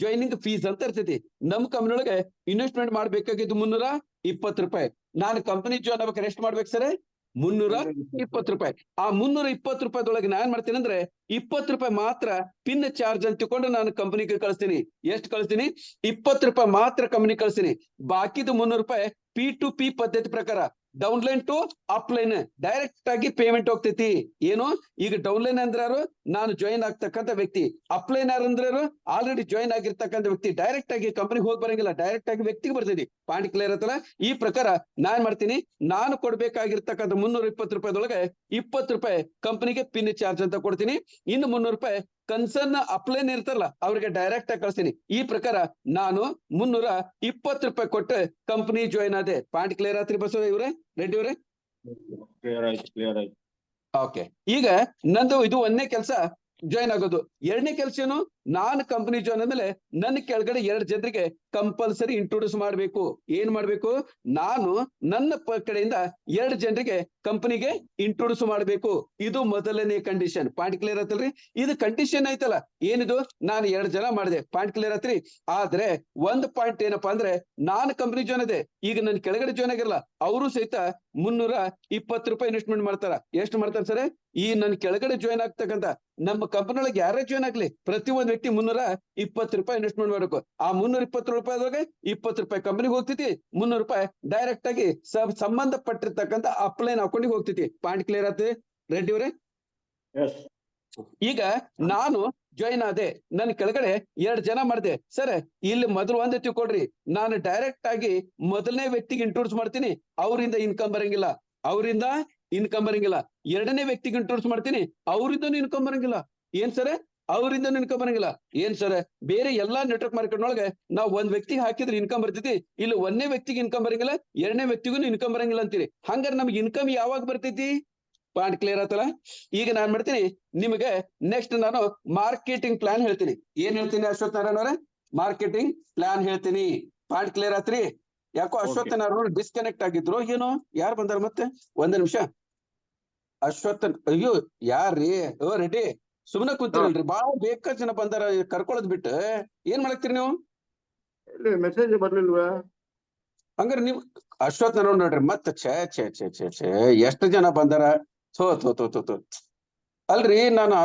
ಜಾಯ್ನಿಂಗ್ ಫೀಸ್ ಅಂತ ಇರ್ತೈತಿ. ನಮ್ ಕಂಪನಿ ಒಳಗೆ ಇನ್ವೆಸ್ಟ್ಮೆಂಟ್ ಮಾಡ್ಬೇಕಾಗಿದ್ದು ₹320. ನಾನು ಕಂಪನಿ ಜಾಯ್ನ್ ಆಗ್ಬೇಕಾದ್ರೆ ಎಷ್ಟು ಮಾಡ್ಬೇಕು ಸರ್? ₹320. ಆ ₹320 ನಾ ಏನ್ ಮಾಡ್ತೀನಿ ಅಂದ್ರೆ ₹20 ಮಾತ್ರ ಪಿನ್ ಚಾರ್ಜ್ ಅಂತ ತಿಳ್ಕೊಂಡು ನಾನು ಕಂಪನಿಗೆ ಕಳಿಸ್ತೀನಿ. ಎಷ್ಟು ಕಳಿಸ್ತೀನಿ? ₹20 ಮಾತ್ರ ಕಂಪನಿ ಕಳಿಸ್ತೀನಿ. ಬಾಕಿದು ₹300 P2P ಪದ್ಧತಿ ಪ್ರಕಾರ ಡೌನ್ಲೈನ್ ಟು ಅಪ್ಲೈನ್ ಡೈರೆಕ್ಟ್ ಆಗಿ ಪೇಮೆಂಟ್ ಹೋಗ್ತೈತಿ. ಏನು ಈಗ ಡೌನ್ಲೈನ್ ಅಂದ್ರೆ ಯಾರು? ನಾನು ಜಾಯಿನ್ ಆಗ್ತಕ್ಕಂಥ ವ್ಯಕ್ತಿ. ಅಪ್ಲೈನ್ ಯಾರು ಅಂದ್ರೆ ಆಲ್ರೆಡಿ ಜಾಯಿನ್ ಆಗಿರ್ತಕ್ಕಂಥ ವ್ಯಕ್ತಿ. ಡೈರೆಕ್ಟ್ ಆಗಿ ಕಂಪನಿಗೆ ಹೋಗಿ ಬರಂಗಿಲ್ಲ, ಡೈರೆಕ್ಟ್ ಆಗಿ ವ್ಯಕ್ತಿಗೆ ಬರ್ತೈತಿ. ಪಾಯಿಂಟ್ ಕ್ಲಿಯರ್ ಆಯ್ತಲ್ಲ? ಈ ಪ್ರಕಾರ ನಾನ್ ಮಾಡ್ತೀನಿ, ನಾನು ಕೊಡ್ಬೇಕಾಗಿರ್ತಕ್ಕಂಥ ₹320 ₹20 ಕಂಪನಿಗೆ ಪಿನ್ ಚಾರ್ಜ್ ಅಂತ ಕೊಡ್ತೀನಿ. ಇನ್ನು ₹300 ಕನ್ಸರ್ನ್ ಅಪ್ಲೈನ್ ಇರ್ತಾರಲ್ಲ ಅವ್ರಿಗೆ ಡೈರೆಕ್ಟ್ ಆಗಿ ಕಳಿಸ್ತೀನಿ. ಈ ಪ್ರಕಾರ ನಾನು ₹320 ಕೊಟ್ಟು ಕಂಪನಿ ಜಾಯಿನ್ ಆದೆ. ಪಾಯಿಂಟ್ ಕ್ಲಿಯರ್ ಆತ್ರಿ ಬಸವ ಇವ್ರೆ, ರೆಡ್ಡಿ ಅವ್ರೆ? ಕ್ಲಿಯರ್ ಆಯ್ತು. ಓಕೆ, ಈಗ ನಂದು ಇದು ಒಂದನೇ ಕೆಲಸ ಜಾಯಿನ್ ಆಗೋದು. ಎರಡನೇ ಕೆಲಸ ಏನು? ನಾನು ಕಂಪನಿ ಜಾಯಿನ್ ಆದ್ಮೇಲೆ ನನ್ನ ಕೆಳಗಡೆ 2 ಜನರಿಗೆ ಕಂಪಲ್ಸರಿ ಇಂಟ್ರೊಡ್ಯೂಸ್ ಮಾಡ್ಬೇಕು. ಏನ್ ಮಾಡ್ಬೇಕು? ನಾನು ನನ್ನ ಕಡೆಯಿಂದ 2 ಜನರಿಗೆ ಕಂಪನಿಗೆ ಇಂಟ್ರೊಡ್ಯೂಸ್ ಮಾಡ್ಬೇಕು. ಇದು ಮೊದಲನೇ ಕಂಡೀಷನ್. Point clear ಆತಲ್ರಿ? ಇದು ಕಂಡೀಷನ್ ಐತಲ್ಲ, ಏನಿದು? ನಾನು 2 ಜನ ಮಾಡಿದೆ. ಪಾಯಿಂಟ್ ಕ್ಲಿಯರ್ ಆತ್ರಿ? ಆದ್ರೆ ಒಂದು ಪಾಯಿಂಟ್ ಏನಪ್ಪಾ ಅಂದ್ರೆ, ನಾನು ಕಂಪನಿ ಜಾಯಿನ್ ಆದೆ, ಈಗ ನನ್ನ ಕೆಳಗಡೆ ಜಾಯಿನ್ ಆಗಿರಲ್ಲ, ಅವರು ಸಹಿತ ₹320 ಇನ್ವೆಸ್ಟ್ಮೆಂಟ್ ಮಾಡ್ತಾರ. ಎಷ್ಟು ಮಾಡ್ತಾರೆ ಸರ್? ಈ ನನ್ನ ಕೆಳಗಡೆ ಜಾಯಿನ್ ಆಗ್ತಕ್ಕಂಥ ನಮ್ಮ ಕಂಪನಿ ಒಳಗೆ ಯಾರೇ ಜಾಯಿನ್ ಆಗ್ಲಿ, ಪ್ರತಿ ಒಂದ್ ವ್ಯಕ್ತಿ ₹320 ಇನ್ವೆಸ್ಟ್ಮೆಂಟ್ ಮಾಡ್ಬೇಕು. ಆ ₹320 ₹20 ಕಂಪನಿಗೆ ಹೋಗ್ತೈತಿ, ₹300 ಡೈರೆಕ್ಟ್ ಆಗಿ ಸಂಬಂಧಪಟ್ಟಿರ್ತಕ್ಕಂಥ ಅಪ್ಲೈನ್ ಅಕೌಂಟಿಗೆ ಹೋಗ್ತೈತಿ. ಪಾಯಿಂಟ್ ಕ್ಲಿಯರ್ ಆಯ್ತು ರೆಡ್ಡಿ ಅವರೇ? ಈಗ ನಾನು ಜಾಯಿನ್ ಆದೆ, ನನ್ನ ಕೆಳಗಡೆ 2 ಜನ ಮಾಡಿದೆ. ಸರ್ ಇಲ್ಲಿ ಮೊದಲು ಒಂದೇ ತಿಳ್ಕೊಡ್ರಿ, ನಾನು ಡೈರೆಕ್ಟ್ ಆಗಿ ಮೊದಲನೇ ವ್ಯಕ್ತಿಗೆ ಇಂಟ್ರೊಡ್ಯೂಸ್ ಮಾಡ್ತೀನಿ, ಅವರಿಂದ ಇನ್ಕಮ್ ಬರಂಗಿಲ್ಲ. ಎರಡನೇ ವ್ಯಕ್ತಿಗೆ ಇಂಟ್ರೊಡ್ಯೂಸ್ ಮಾಡ್ತೀನಿ, ಅವರಿಂದ ಇನ್ಕಮ್ ಬರಂಗಿಲ್ಲ. ಏನ್ ಸರ್? ಅವರಿಂದ ಇನ್ಕಮ್ ಬರಂಗಿಲ್ಲ. ಏನ್ ಸರ್? ಬೇರೆ ಎಲ್ಲಾ ನೆಟ್ವರ್ಕ್ ಮಾರ್ಕೆಟ್ ಒಳಗೆ ನಾವು ಒಂದ್ ವ್ಯಕ್ತಿಗೆ ಹಾಕಿದ್ರೆ ಇನ್ಕಮ್ ಬರ್ತೈತಿ, ಇಲ್ಲಿ ಒಂದನೇ ವ್ಯಕ್ತಿಗೆ ಇನ್ಕಮ್ ಬರಂಗಿಲ್ಲ, ಎರಡನೇ ವ್ಯಕ್ತಿಗೂ ಇನ್ಕಮ್ ಬರಂಗಿಲ್ಲ ಅಂತೀರಿ. ಹಂಗಾರೆ ನಮ್ಗೆ ಇನ್ಕಮ್ ಯಾವಾಗ ಬರ್ತೈತಿ? ಪಾಯಿಂಟ್ ಕ್ಲಿಯರ್ ಆತಲ್ಲ? ಈಗ ನಾನ್ ಮಾಡ್ತೀನಿ ನಿಮಗೆ ನೆಕ್ಸ್ಟ್ ನಾನು ಮಾರ್ಕೆಟಿಂಗ್ ಪ್ಲಾನ್ ಹೇಳ್ತೀನಿ. ಏನ್ ಹೇಳ್ತೀನಿ ಅಶ್ವಥ್ ನಾರಾಯಣ ಅವರೇ? ಮಾರ್ಕೆಟಿಂಗ್ ಪ್ಲಾನ್ ಹೇಳ್ತೀನಿ. ಪಾಯಿಂಟ್ ಕ್ಲಿಯರ್ ಆತ್ರಿ? ಯಾಕೋ ಅಶ್ವಥ್ ನಾರಾಯಣ ಡಿಸ್ಕನೆಕ್ಟ್ ಆಗಿದ್ರು ಏನೋ? ಯಾರು ಬಂದಾರ ಮತ್ತೆ? ಒಂದ್ ನಿಮಿಷ. ಅಶ್ವಥ್, ಅಯ್ಯೋ ಯಾರ್ರಿ? ಓ ರೆಡ್ಡಿ, ಸುಮ್ನೆ ಕೂತಿರಲ್ರಿ, ಬಾಳ ಬೇಕಾದ ಜನ ಬಂದಾರ, ಕರ್ಕೊಳ್ಳೋದ್ ಬಿಟ್ಟು ಏನ್ ಮಾಡಕ್ತೀರಿ ನೀವು? ಮೆಸೇಜ್ ಬರ್ಲಿಲ್ವಾ? ಹಂಗಾರೆ ನೀವು ಅಶ್ವಥ್ ನಾರಾಯಣ ನೋಡ್ರಿ ಮತ್ತೆ ಛೇ ಎಷ್ಟು ಜನ ಬಂದಾರ? ಥೋ ಅಲ್ರಿ, ನಾನು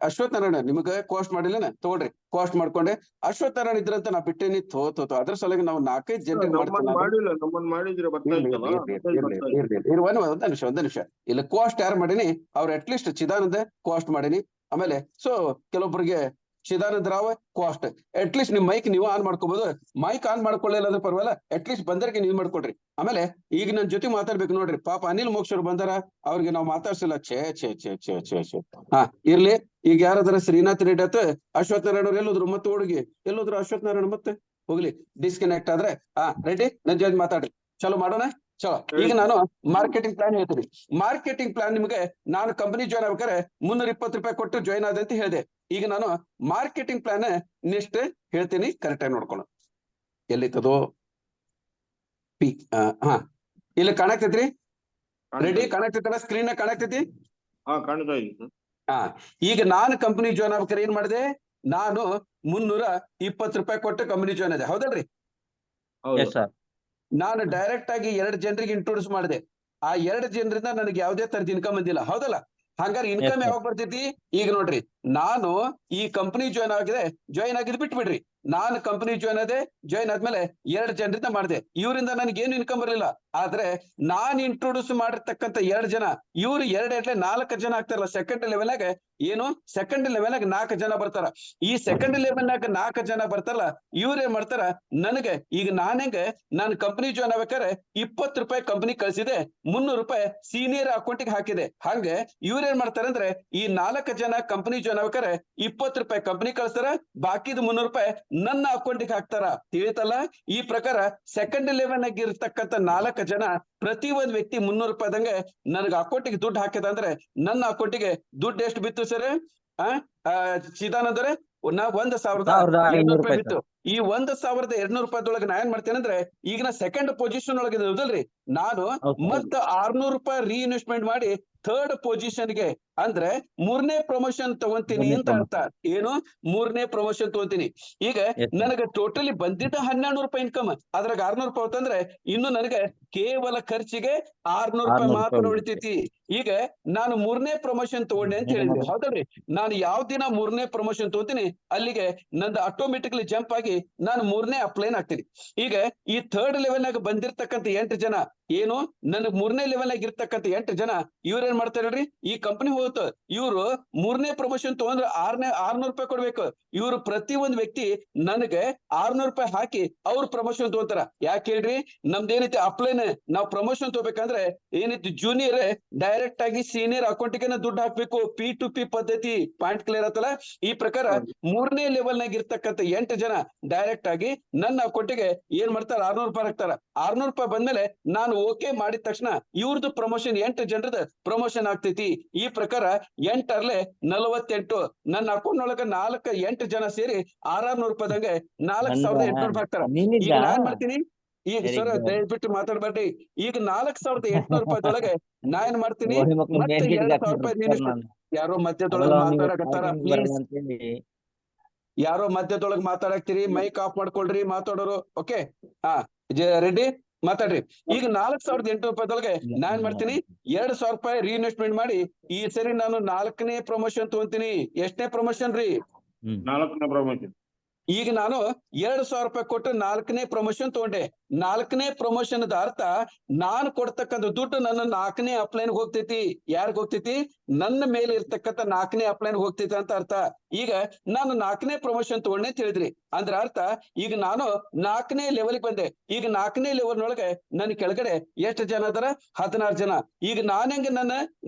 ಅಶ್ವಥ್ ನಾರಾಯಣ ನಿಮ್ಗೆ ಕಾಸ್ಟ್ ಮಾಡಿಲ್ಲ, ತಗೊಳ್ರಿ ಕಾಸ್ಟ್ ಮಾಡ್ಕೊಂಡೆ. ಅಶ್ವಥ್ ನಾರಾಯಣ ಇದ್ರಂತ ನಾ ಬಿಟ್ಟೇನಿ. ಥೋ ಅದ್ರ ಸಲುವಾಗಿ ನಾವು 4-5 ಜನರಿಗೆ ಒಂದ್ ನಿಮಿಷ ಇಲ್ಲ, ಕಾಸ್ಟ್ ಯಾರು ಮಾಡೀನಿ ಅವ್ರು ಅಟ್ಲೀಸ್ಟ್ ಚಿದಾನಂದ ಕಾಸ್ಟ್ ಮಾಡೀನಿ. ಆಮೇಲೆ ಕೆಲವೊಬ್ಬರಿಗೆ ಚಿದಾನಂದ ರಾವ್ ಕಾಸ್ಟ್. ಅಟ್ಲೀಸ್ಟ್ ನಿಮ್ ಮೈಕ್ ನೀವು ಆನ್ ಮಾಡ್ಕೋಬಹುದು. ಮೈಕ್ ಆನ್ ಮಾಡ್ಕೊಳ್ಳಿಲ್ಲ ಅಂದ್ರೆ ಪರವಾಗಿಲ್ಲ, ಅಟ್ಲೀಸ್ಟ್ ಬಂದರಿಗೆ ನೀವು ಮಾಡ್ಕೊಡ್ರಿ. ಆಮೇಲೆ ಈಗ ನನ್ ಜೊತೆ ಮಾತಾಡ್ಬೇಕು ನೋಡ್ರಿ, ಪಾಪ ಅನಿಲ್ ಮೋಕ್ಷ ಅವ್ರು ಬಂದಾರ, ಅವ್ರಿಗೆ ನಾವು ಮಾತಾಡ್ಸಿಲ್ಲ. ಛೇ. ಹಾ ಇರ್ಲಿ. ಈಗ ಯಾರಾದ್ರ ಶ್ರೀನಾಥ್ ರೆಡ್ಡಿ ಆತ, ಅಶ್ವಥ್ ನಾರಾಯಣ ಅವ್ರು ಎಲ್ಲೋದ್ರು? ಮತ್ತೆ ಹುಡುಗಿ ಎಲ್ಲೋದ್ರು? ಅಶ್ವಥ್ ನಾರಾಯಣ ಮತ್ತೆ ಹೋಗ್ಲಿ, ಡಿಸ್ಕನೆಕ್ಟ್ ಆದ್ರೆ ರೆಡ್ಡಿ ನನ್ ಜೊತೆ ಮಾತಾಡ್ರಿ. ಚಲೋ ಮಾಡೋಣ. ಚಲೋ, ಈಗ ನಾನು ಮಾರ್ಕೆಟಿಂಗ್ ಪ್ಲಾನ್ ಹೇಳ್ತೀನಿ. ಮಾರ್ಕೆಟಿಂಗ್ ಪ್ಲಾನ್ ನಿಮ್ಗೆ ನಾನು ಕಂಪನಿ ಜಾಯ್ನ್ ಆಗ್ಬೇಕಾದ್ರೆ ₹320 ಕೊಟ್ಟು ಜಾಯ್ನ್ ಆದ ಅಂತ ಹೇಳಿದೆ. ಈಗ ನಾನು ಮಾರ್ಕೆಟಿಂಗ್ ಪ್ಲಾನ್ ನೆಕ್ಸ್ಟ್ ಹೇಳ್ತೀನಿ, ಕರೆಕ್ಟ್ ಆಗಿ ನೋಡ್ಕೊಳ್ಳೋ. ಎಲ್ಲಿತ್ತದು? ಇಲ್ಲಿ ಕಾಣಕ್ತೈತ್ರಿ ರೆಡ್ಡಿ? ಕಾಣಕ್ತೈತಲ್ಲ ಸ್ಕ್ರೀನ್ ಕಾಣಕ್ತೈತಿ? ಈಗ ನಾನು ಕಂಪನಿ ಜಾಯ್ನ್ ಆಗ್ಬೇಕಾದ್ರೆ ಏನ್ ಮಾಡಿದೆ? ನಾನು ₹320 ಕೊಟ್ಟು ಕಂಪನಿ ಜಾಯ್ನ್ ಆದೆ, ಹೌದಲ್ರಿ? ನಾನು ಡೈರೆಕ್ಟ್ ಆಗಿ 2 ಜನರಿಗೆ ಇಂಟ್ರೊಡ್ಯೂಸ್ ಮಾಡಿದೆ. ಆ 2 ಜನರಿಂದ ನನಗೆ ಯಾವುದೇ ತರದ ಇನ್ಕಮ್ ಬಂದಿಲ್ಲ, ಹೌದಲ್ಲ? ಹಂಗಾರೆ ಇನ್ಕಮ್ ಯಾವಾಗ ಬರ್ತೈತಿ? ಈಗ ನೋಡ್ರಿ, ನಾನು ಈ ಕಂಪನಿ ಜಾಯ್ನ್ ಆಗಿದ್ ಬಿಟ್ಬಿಡ್ರಿ. ನಾನು ಕಂಪನಿ ಜಾಯ್ನ್ ಆದ್ಮೇಲೆ 2 ಜನರಿಂದ ಮಾಡಿದೆ, ಇವರಿಂದ ನನಗೆ ಏನು ಇನ್ಕಮ್ ಬರಲಿಲ್ಲ. ಆದ್ರೆ ನಾನ್ ಇಂಟ್ರೊಡ್ಯೂಸ್ ಮಾಡಿರ್ತಕ್ಕಂಥ 2 ಜನ, ಇವ್ರು 4 ಜನ ಆಗ್ತಾರಲ್ಲ ಸೆಕೆಂಡ್ ಲೆವೆಲ್ನಾಗ. ಏನು ಸೆಕೆಂಡ್ ಲೆವೆಲ್ನಾಗ 4 ಜನ ಬರ್ತಾರ. ಈ ಸೆಕೆಂಡ್ ಲೆವೆಲ್ನಾಗ 4 ಜನ ಬರ್ತಾರಲ್ಲ, ಇವ್ರ ಏನ್ ಮಾಡ್ತಾರ ನನಗೆ? ಈಗ ನಾನು ಕಂಪನಿ ಜಾಯ್ನ್ ಆಗ್ಬೇಕಾದ್ರೆ ₹20 ಕಂಪನಿ ಕಳ್ಸಿದೆ, ₹300 ಸೀನಿಯರ್ ಅಕೌಂಟಿಗೆ ಹಾಕಿದೆ. ಹಂಗೆ ಇವ್ರ ಏನ್ ಮಾಡ್ತಾರೆ ಅಂದ್ರೆ, ಈ 4 ಜನ ಕಂಪನಿ ಜಾಯ್ನ್ ಆಗ್ಬೇಕಾದ್ರೆ ₹20 ಕಂಪನಿ ಕಳಿಸ್ತಾರ, ಬಾಕಿದು ₹300 ನನ್ನ ಅಕೌಂಟಿಗೆ ಹಾಕ್ತಾರ. ತಿಳಿತಲ್ಲ? ಈ ಪ್ರಕಾರ ಸೆಕೆಂಡ್ ಲೆವೆಲ್ ಆಗಿ ಇರ್ತಕ್ಕಂಥ 4 ಜನ ಪ್ರತಿ ಒಂದ್ ವ್ಯಕ್ತಿ ₹300 ನನಗೆ ಅಕೌಂಟಿಗೆ ದುಡ್ಡು ಹಾಕಿದ ಅಂದ್ರೆ ನನ್ನ ಅಕೌಂಟಿಗೆ ದುಡ್ಡು ಎಷ್ಟು ಬಿತ್ತು ಸರ್? ಚಿದಾನಂದರೆ ₹1,500 ಬಿತ್ತು. ಈ 1,200 ರೂಪಾಯಿದೊಳಗೆ ನಾ ಏನ್ ಮಾಡ್ತೇನೆ ಅಂದ್ರೆ ಈಗ ನಾ ಸೆಕೆಂಡ್ ಪೊಸಿಷನ್ ಒಳಗೆ ಹೌದಲ್ರಿ, ನಾನು ಹೌದು. ಮತ್ತ 600 ರೂಪಾಯಿ ರೀಇನ್ವೆಸ್ಟ್ಮೆಂಟ್ ಮಾಡಿ ಥರ್ಡ್ ಪೊಸಿಷನ್ಗೆ ಅಂದ್ರೆ 3ನೇ ಪ್ರಮೋಷನ್ ತಗೊಂತೀನಿ ಮೂರನೇ ಅಂತ ಅರ್ಥ. ಏನು 3ನೇ ಪ್ರಮೋಷನ್ ತಗೊಂತೀನಿ. ಈಗ Yes, sir. ನನಗೆ ಟೋಟಲಿ ಬಂದಿದ್ದ 1,200 ರೂಪಾಯಿ ಇನ್ಕಮ್, ಅದ್ರಾಗ 600 ರೂಪಾಯಿ ಹೋತಂದ್ರೆ ಇನ್ನು ನನಗೆ ಕೇವಲ ಖರ್ಚಿಗೆ 600 ರೂಪಾಯಿ 600 ಮಾತ್ರ ರೂಪಾಯಿ ಉಳಿತೈತಿ. ಈಗ ನಾನು 3ನೇ ಪ್ರಮೋಷನ್ ತಗೊಂಡೆ ಅಂತ ಹೇಳಿದ್ರಿ ಹೌದಲ್ರಿ. ನಾನು ಯಾವ ದಿನ 3ನೇ ಪ್ರಮೋಷನ್ ತಗೋತೀನಿ ಅಲ್ಲಿಗೆ ನಂದು ಆಟೋಮೆಟಿಕ್ಲಿ ಜಂಪ್ ಆಗಿ ನಾನು 3ನೇ ಅಪ್ಲೈನ್ ಆಗ್ತೀನಿ. ಈಗ ಈ ಥರ್ಡ್ ಲೆವೆಲ್ ನಾಗ ಬಂದಿರ್ತಕ್ಕಂಥ 8 ಜನ ಏನು ನನಗ್ 3ನೇ ಲೆವೆಲ್ ನಾಗ ಇರ್ತಕ್ಕಂಥ 8 ಜನ ಇವ್ರ ಏನ್ ಮಾಡ್ತಾರೆ ಹೇಳ್ರಿ, ಈ ಕಂಪನಿ ಹೋಗುತ್ತೆ ಇವ್ರು 3ನೇ ಪ್ರಮೋಷನ್ ತಗೊಂಡ್ರೆ 600 ರೂಪಾಯಿ ಕೊಡ್ಬೇಕು. ಇವ್ರು ಪ್ರತಿ ಒಂದ್ ವ್ಯಕ್ತಿ ನನಗೆ 600 ರೂಪಾಯಿ ಹಾಕಿ ಅವ್ರ ಪ್ರಮೋಷನ್ ತಗೋತಾರ. ಯಾಕೆ ಹೇಳ್ರಿ, ನಮ್ದೇನೈತಿ ಅಪ್ಲೈನ್ ನಾವ್ ಪ್ರಮೋಷನ್ ತಗೋಬೇಕಂದ್ರೆ ಏನೈತಿ ಜೂನಿಯರ್ ಡೈರೆಕ್ಟ್ ಆಗಿ ಸೀನಿಯರ್ ಅಕೌಂಟ್ಗೆ ದುಡ್ಡು ಹಾಕ್ಬೇಕು. P2P ಪದ್ಧತಿ. ಪಾಯಿಂಟ್ ಕ್ಲಿಯರ್ ಆತಲ್ಲ. ಈ ಪ್ರಕಾರ 3ನೇ ಲೆವೆಲ್ ನಾಗ ಇರ್ತಕ್ಕಂಥ 8 ಜನ ಡೈರೆಕ್ಟ್ ಆಗಿ ನನ್ನ ಅಕೌಂಟಿಗೆ ಏನ್ ಮಾಡ್ತಾರ 600 ರೂಪಾಯಿ ಹಾಕ್ತಾರ. 600 ರೂಪಾಯಿ ಬಂದ್ಮೇಲೆ ನಾನು ಓಕೆ ಮಾಡಿದ ತಕ್ಷಣ ಇವ್ರದ್ದು ಪ್ರಮೋಷನ್ 8 ಜನರದ ಪ್ರಮೋಷನ್ ಆಗ್ತೈತಿ. ಈ ಪ್ರಕಾರ 8 48 ನನ್ನ ಅಕೌಂಟ್ ಒಳಗ 8 ಜನ ಸೇರಿ 600 ರೂಪಾಯಿದಂಗೆ 4,800 ಹಾಕ್ತಾರ. ಈಗ ನಾನ್ ಮಾಡ್ತೀನಿ, ಈಗ ಸರ್ ದಯವಿಟ್ಟು ಮಾತಾಡ್ಬೇಡ್ರಿ. ಈಗ 4,800 ರೂಪಾಯಿದೊಳಗೆ ನಾ ಏನ್ ಮಾಡ್ತೀನಿ, ಮತ್ತೆ 2,000 ರೂಪಾಯಿ ಯಾರೋ ಮಧ್ಯದೊಳಗೆ ಮಾತಾಡಕತ್ತಾರ. ಪ್ಲೀಸ್ ಯಾರೋ ಮಧ್ಯದೊಳಗೆ ಮಾತಾಡಕ್ತೀರಿ, ಮೈಕ್ ಆಫ್ ಮಾಡ್ಕೊಳ್ರಿ ಮಾತಾಡೋರು. ಓಕೆ, ಹಾ ರೆಡ್ಡಿ ಮಾತಾಡ್ರಿ. ಈಗ 4,800 ರೂಪಾಯಿದೊಳಗೆ ನಾನ್ ಮಾಡ್ತೀನಿ 2,000 ರೂಪಾಯಿ ರೀಇನ್ವೆಸ್ಟ್ಮೆಂಟ್ ಮಾಡಿ ಈ ಸರಿ ನಾನು 4ನೇ ಪ್ರಮೋಷನ್ ತಗೊಂತೀನಿ. ಎಷ್ಟನೇ ಪ್ರಮೋಷನ್ ರೀ? 4ನೇ ಪ್ರಮೋಷನ್. ಈಗ ನಾನು 2,000 ರೂಪಾಯಿ ಕೊಟ್ಟು 4ನೇ ಪ್ರಮೋಷನ್ ತಗೊಂಡೆ. 4ನೇ ಪ್ರಮೋಷನ್ ಅರ್ಥ ನಾನು ಕೊಡ್ತಕ್ಕಂಥ ದುಡ್ಡು ನನ್ನ 4ನೇ ಅಪ್ಲೈನ್ ಹೋಗ್ತೈತಿ. ಯಾರಿಗ್ ಹೋಗ್ತೈತಿ? ನನ್ನ ಮೇಲೆ ಇರ್ತಕ್ಕಂಥ 4ನೇ ಅಪ್ಲೈನ್ ಹೋಗ್ತೈತಿ ಅಂತ ಅರ್ಥ. ಈಗ ನಾನು 4ನೇ ಪ್ರಮೋಷನ್ ತಗೊಂಡೆ ಅಂತ ಹೇಳಿದ್ರಿ ಅಂದ್ರ ಅರ್ಥ ಈಗ ನಾನು 4ನೇ ಲೆವೆಲ್ ಬಂದೆ. ಈಗ 4ನೇ ಲೆವೆಲ್ ನೊಳಗೆ ನನ್ನ ಕೆಳಗಡೆ ಎಷ್ಟು ಜನ ಅದಾರ? 16 ಜನ. ಈಗ ನಾನು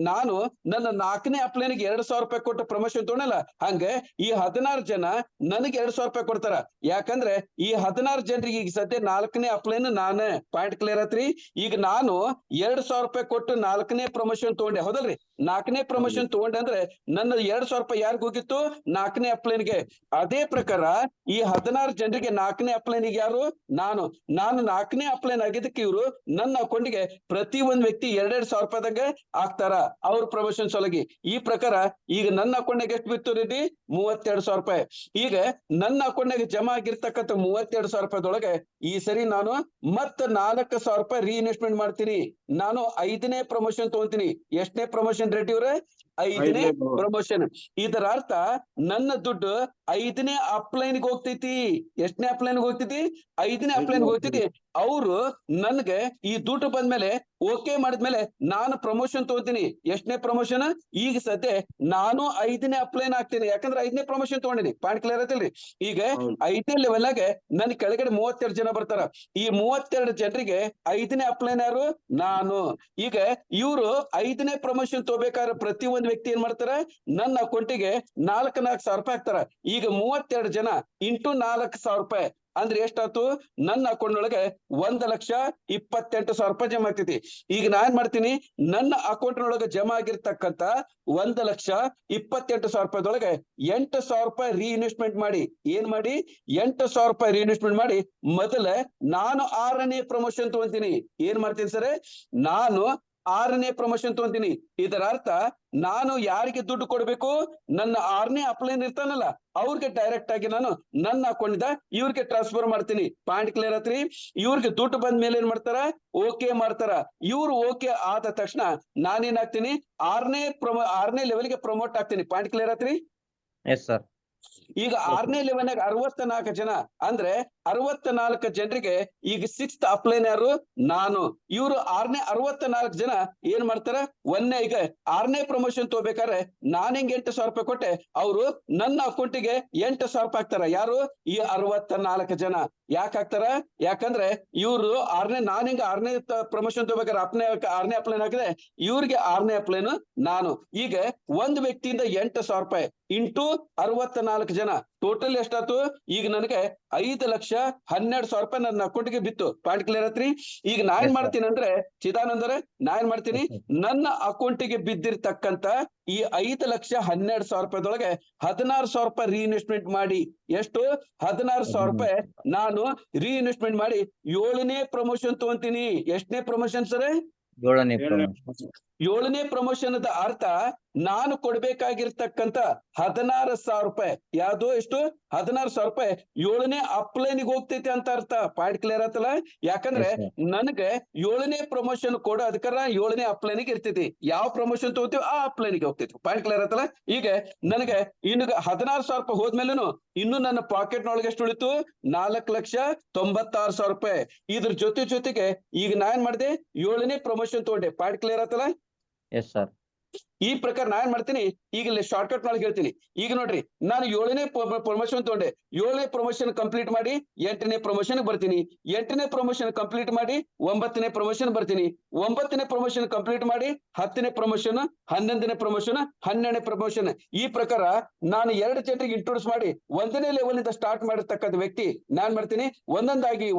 ನನ್ನ 4ನೇ ಅಪ್ಲೈನ್ಗೆ 2,000 ರೂಪಾಯಿ ಕೊಟ್ಟು ಪ್ರಮೋಷನ್ ತಗೊಂಡಲ್ಲ, ಹಂಗೆ ಈ 16 ಜನ ನನಗೆ 2,000 ರೂಪಾಯಿ ಕೊಡ್ತಾರ. ಯಾಕಂದ್ರೆ ಈ 16 ಜನರಿಗೆ ಈಗ ಸದ್ಯ 4ನೇ ಅಪ್ಲೈನ್ ನಾನೇ. ಪಾಯಿಂಟ್ ಕ್ಲಿಯರ್ ಆತ್ರಿ. ಈಗ ನಾನು 2,000 ರೂಪಾಯಿ ಕೊಟ್ಟು 4ನೇ ಪ್ರಮೋಷನ್ ತಗೊಂಡೆ ಹೌದಲ್ರಿ. 4ನೇ ಪ್ರಮೋಷನ್ ತಗೊಂಡೆ ಅಂದ್ರೆ ನನ್ನ 2,000 ರೂಪಾಯಿ ಯಾರಿಗ ಹೋಗಿತ್ತು? 4ನೇ ಅಪ್ಲೈನ್ಗೆ. ಅದೇ ಪ್ರಕಾರ ಈ 16 ಜನರಿಗೆ 4ನೇ ಅಪ್ಲೈನ್ಗೆ ಯಾರು? ನಾನು 4ನೇ ಅಪ್ಲೈನ್ ಆಗಿದ್ದಕ್ಕೆ ಇವರು ನನ್ನ ಅಕೌಂಟ್ಗೆ ಪ್ರತಿ ಒಂದ್ ವ್ಯಕ್ತಿ 2,000 ರೂಪಾಯಿದಾಗ ಹಾಕ್ತಾರ ಅವ್ರ ಪ್ರಮೋಷನ್ ಸಲುವಾಗಿ. ಈ ಪ್ರಕಾರ ಈಗ ನನ್ನ ಅಕೌಂಟ್ನಾಗ ಎಷ್ಟು ಬಿತ್ತು ರೀತಿ? 32,000 ರೂಪಾಯಿ. ಈಗ ನನ್ನ ಅಕೌಂಟ್ನಾಗ ಜಮಾ ಆಗಿರ್ತಕ್ಕಂಥ 32,000 ರೂಪಾಯಿದೊಳಗೆ ಈ ಸರಿ ನಾನು ಮತ್ತ 4,000 ರೂಪಾಯಿ ರೀಇನ್ವೆಸ್ಟ್ಮೆಂಟ್ ಮಾಡ್ತೀನಿ. ನಾನು 5ನೇ ಪ್ರಮೋಷನ್ ತಗೊಂತೀನಿ. ಎಷ್ಟನೇ ಪ್ರಮೋಷನ್ ರೆಡ್ಡಿ ಅವ್ರೆ? 5ನೇ ಪ್ರಮೋಷನ್. ಇದರ ಅರ್ಥ ನನ್ನ ದುಡ್ಡು 5ನೇ ಅಪ್ಲೈನ್ಗೆ ಹೋಗ್ತೈತಿ. ಎಷ್ಟನೇ ಅಪ್ಲೈನ್ಗೆ ಹೋಗ್ತೈತಿ? 5ನೇ ಅಪ್ಲೈನ್ಗೆ ಹೋಗ್ತೈತಿ. ಅವರು ನನ್ಗೆ ಈ ದುಡ್ಡು ಬಂದ್ಮೇಲೆ ಓಕೆ ಮಾಡಿದ್ಮೇಲೆ ನಾನು ಪ್ರಮೋಷನ್ ತಗೋತೀನಿ. ಎಷ್ಟನೇ ಪ್ರಮೋಷನ್? ಈಗ ಸದ್ಯ ನಾನು 5ನೇ ಅಪ್ಲೈನ್ ಆಗ್ತೀನಿ. ಯಾಕಂದ್ರೆ 5ನೇ ಪ್ರಮೋಷನ್ ತಗೊಂಡಿನಿ. ಪಾಯಿಂಟ್ ಕ್ಲಿಯರ್ ಆಯ್ತಲ್ರಿ. ಈಗ 5ನೇ ಲೆವೆಲ್ ಆಗ ನನ್ ಕೆಳಗಡೆ 32 ಜನ ಬರ್ತಾರ. ಈ 32 ಜನರಿಗೆ 5ನೇ ಅಪ್ಲೈನ್ ಯಾರು? ನಾನು. ಈಗ ಇವರು 5ನೇ ಪ್ರಮೋಷನ್ ತಗೋಬೇಕಾದ್ರೆ ಪ್ರತಿ ಒಂದ್ ವ್ಯಕ್ತಿ ಏನ್ ಮಾಡ್ತಾರ? ನನ್ನ ಅಕೌಂಟಿಗೆ 4,000 ರೂಪಾಯಿ ಹಾಕ್ತಾರ. ಈಗ 32 ಜನ ಇಂಟು 4,000 ರೂಪಾಯಿ ಅಂದ್ರೆ ಎಷ್ಟಾಯ್ತು? ನನ್ನ ಅಕೌಂಟ್ ಒಳಗೆ 1,28,000 ರೂಪಾಯಿ ಜಮಾ ಆಗ್ತೈತಿ. ಈಗ ನಾನ್ ಮಾಡ್ತೀನಿ, ನನ್ನ ಅಕೌಂಟ್ ನೊಳಗೆ ಜಮಾ ಆಗಿರ್ತಕ್ಕಂತ 1,28,000 ರೂಪಾಯಿದೊಳಗೆ 8,000 ರೂಪಾಯಿ ರೀಇನ್ವೆಸ್ಟ್ಮೆಂಟ್ ಮಾಡಿ. ಏನ್ ಮಾಡಿ? 8,000 ರೂಪಾಯಿ ರೀಇನ್ವೆಸ್ಟ್ಮೆಂಟ್ ಮಾಡಿ ಮೊದಲ ನಾನು 6ನೇ ಪ್ರಮೋಷನ್ ತಗೊಂತೀನಿ. ಏನ್ ಮಾಡ್ತೀನಿ ಸರ್? ನಾನು 6ನೇ ಪ್ರಮೋಷನ್ ತಗೊಂತೀನಿ. ಇದರ ಅರ್ಥ ನಾನು ಯಾರಿಗೆ ದುಡ್ಡು ಕೊಡ್ಬೇಕು? ನನ್ನ 6ನೇ ಅಪ್ಲೈನ್ ಇರ್ತಾನಲ್ಲ ಅವ್ರಿಗೆ ಡೈರೆಕ್ಟ್ ಆಗಿ ನಾನು ನನ್ನ ಅಕೌಂಟ್ ಇವ್ರಿಗೆ ಟ್ರಾನ್ಸ್ಫರ್ ಮಾಡ್ತೀನಿ. ಪಾಯಿಂಟ್ ಕ್ಲಿಯರ್ ಆತ್ರಿ. ಇವ್ರಿಗೆ ದುಡ್ಡು ಬಂದ ಮೇಲೆ ಏನ್ ಮಾಡ್ತಾರ? ಓಕೆ ಮಾಡ್ತಾರ. ಇವ್ರು ಓಕೆ ಆದ ತಕ್ಷಣ ನಾನೇನಾಗ್ತೀನಿ? 6ನೇ ಲೆವೆಲ್ಗೆ ಪ್ರಮೋಟ್ ಆಗ್ತೀನಿ. ಪಾಯಿಂಟ್ ಕ್ಲಿಯರ್ ಆತ್ರಿ. Yes sir. ಈಗ 6ನೇ ಲೆವೆಲ್ನಾಗ 64 ಜನ ಅಂದ್ರೆ 64 ಜನರಿಗೆ ಈಗ 6th ಅಪ್ಲೈನ್ ಯಾರು? ನಾನು. ಇವರು 64 ಜನ ಏನ್ ಮಾಡ್ತಾರ? ಈಗ 6ನೇ ಪ್ರಮೋಷನ್ ತಗೋಬೇಕಾದ್ರೆ ನಾನ್ ಹೆಂಗ್ 8,000 ರೂಪಾಯಿ ಕೊಟ್ಟೆ, ಅವರು ನನ್ನ ಅಕೌಂಟಿಗೆ 8,000 ರೂಪಾಯಿ ಹಾಕ್ತಾರ. ಯಾರು? ಈ 64 ಜನ. ಯಾಕೆ ಹಾಕ್ತಾರ? ಯಾಕಂದ್ರೆ ಇವ್ರು ನಾನ್ ಹಿಂಗ 6ನೇ ಪ್ರಮೋಷನ್ ತಗೋಬೇಕಾದ್ರೆ 6ನೇ ಅಪ್ಲೈನ್ ಹಾಕಿದೆ, ಇವ್ರಿಗೆ 6ನೇ ಅಪ್ಲೈನ್ ನಾನು. ಈಗ ಒಂದ್ ವ್ಯಕ್ತಿಯಿಂದ 8,000 ರೂಪಾಯಿ ಇಂಟು 64 ಜನ ಟೋಟಲ್ ಎಷ್ಟಾಯ್ತು? ಈಗ ನನಗೆ 5,12,000 ನನ್ನ ಅಕೌಂಟ್ಗೆ ಬಿತ್ತು. ಪಾಯಿಂಟ್ ಕ್ಲಿಯರ್ ಆತ್ರಿ? ಈಗ ನಾ ಏನ್ ಮಾಡ್ತೀನಿ ಅಂದ್ರೆ ಚಿದಾನಂದರ, ನಾ ಏನ್ ಮಾಡ್ತೀನಿ, ನನ್ನ ಅಕೌಂಟಿಗೆ ಬಿದ್ದಿರ್ತಕ್ಕಂತ ಈ 5,12,000 16,000 ರೀಇನ್ವೆಸ್ಟ್ಮೆಂಟ್ ಮಾಡಿ, ಎಷ್ಟು? 16,000 ನಾನು ರೀಇನ್ವೆಸ್ಟ್ಮೆಂಟ್ ಮಾಡಿ 7ನೇ ಪ್ರಮೋಷನ್ ತಗೊಂತೀನಿ. ಎಷ್ಟನೇ ಪ್ರಮೋಷನ್ ಸರ್? 7ನೇ ಪ್ರಮೋಷನ್ ಅರ್ಥ ನಾನು ಕೊಡ್ಬೇಕಾಗಿರ್ತಕ್ಕಂತ 16,000 ಯಾವ್ದು? ಎಷ್ಟು? 16,000 7ನೇ ಅಪ್ಲೈನಿಗೆ ಹೋಗ್ತೈತಿ ಅಂತ ಅರ್ಥ. ಪಾಯಿಂಟ್ ಕ್ಲಿಯರ್ ಆತಲ್ಲ? ಯಾಕಂದ್ರೆ ನನಗೆ 7ನೇ ಪ್ರಮೋಷನ್ ಕೊಡೋ ಅಧಿಕಾರ 7ನೇ ಅಪ್ಲೈನಿಗೆ ಇರ್ತೈತಿ. ಯಾವ ಪ್ರಮೋಷನ್ ತಗೋತೀವಿ ಆ ಅಪ್ಲೈನಿಗೆ ಹೋಗ್ತೈತಿ. ಪಾಯಿಂಟ್ ಕ್ಲಿಯರ್ ಆತಲ್ಲ? ಈಗ ನನಗೆ ಇನ್ನು 16,000 ಹೋದ್ಮೇಲೆನು ಇನ್ನು ನನ್ನ ಪಾಕೆಟ್ ನೊಳಗೆ ಎಷ್ಟು ಉಳಿತು? 4,96,000. ಇದ್ರ ಜೊತೆಗೆ ಈಗ ನಾ ಏನ್ ಮಾಡಿದೆ? 7ನೇ ಪ್ರಮೋಷನ್ ತಗೊಂಡೆ. ಪಾಯಿಂಟ್ ಕ್ಲಿಯರ್ ಆತಲ್ಲ? Yes sir. ಈ ಪ್ರಕಾರ ನಾ ಏನ್ ಮಾಡ್ತೀನಿ, ಈಗ ಇಲ್ಲಿ ಶಾರ್ಟ್ ಕಟ್ ನೊಳಗೆ ಹೇಳ್ತೀನಿ. ಈಗ ನೋಡ್ರಿ, ನಾನು 7ನೇ ಪ್ರಮೋಷನ್ ತಗೊಂಡೆ. 7ನೇ ಪ್ರಮೋಷನ್ ಕಂಪ್ಲೀಟ್ ಮಾಡಿ 8ನೇ ಪ್ರಮೋಷನ್ ಬರ್ತೀನಿ. 8ನೇ ಪ್ರಮೋಷನ್ ಕಂಪ್ಲೀಟ್ ಮಾಡಿ 9ನೇ ಪ್ರಮೋಷನ್ ಬರ್ತೀನಿ. 9ನೇ ಪ್ರಮೋಷನ್ ಕಂಪ್ಲೀಟ್ ಮಾಡಿ 10ನೇ ಪ್ರಮೋಷನ್, 11ನೇ ಪ್ರಮೋಷನ್, 12ನೇ ಪ್ರಮೋಷನ್. ಈ ಪ್ರಕಾರ ನಾನು 2 ಜನರಿಗೆ ಇಂಟ್ರೊಡ್ಯೂಸ್ ಮಾಡಿ 1ನೇ ಲೆವೆಲ್ ಇಂದ ಸ್ಟಾರ್ಟ್ ಮಾಡಿರ್ತಕ್ಕಂಥ ವ್ಯಕ್ತಿ ನಾನ್ ಮಾಡ್ತೀನಿ ಒಂದೊಂದಾಗಿ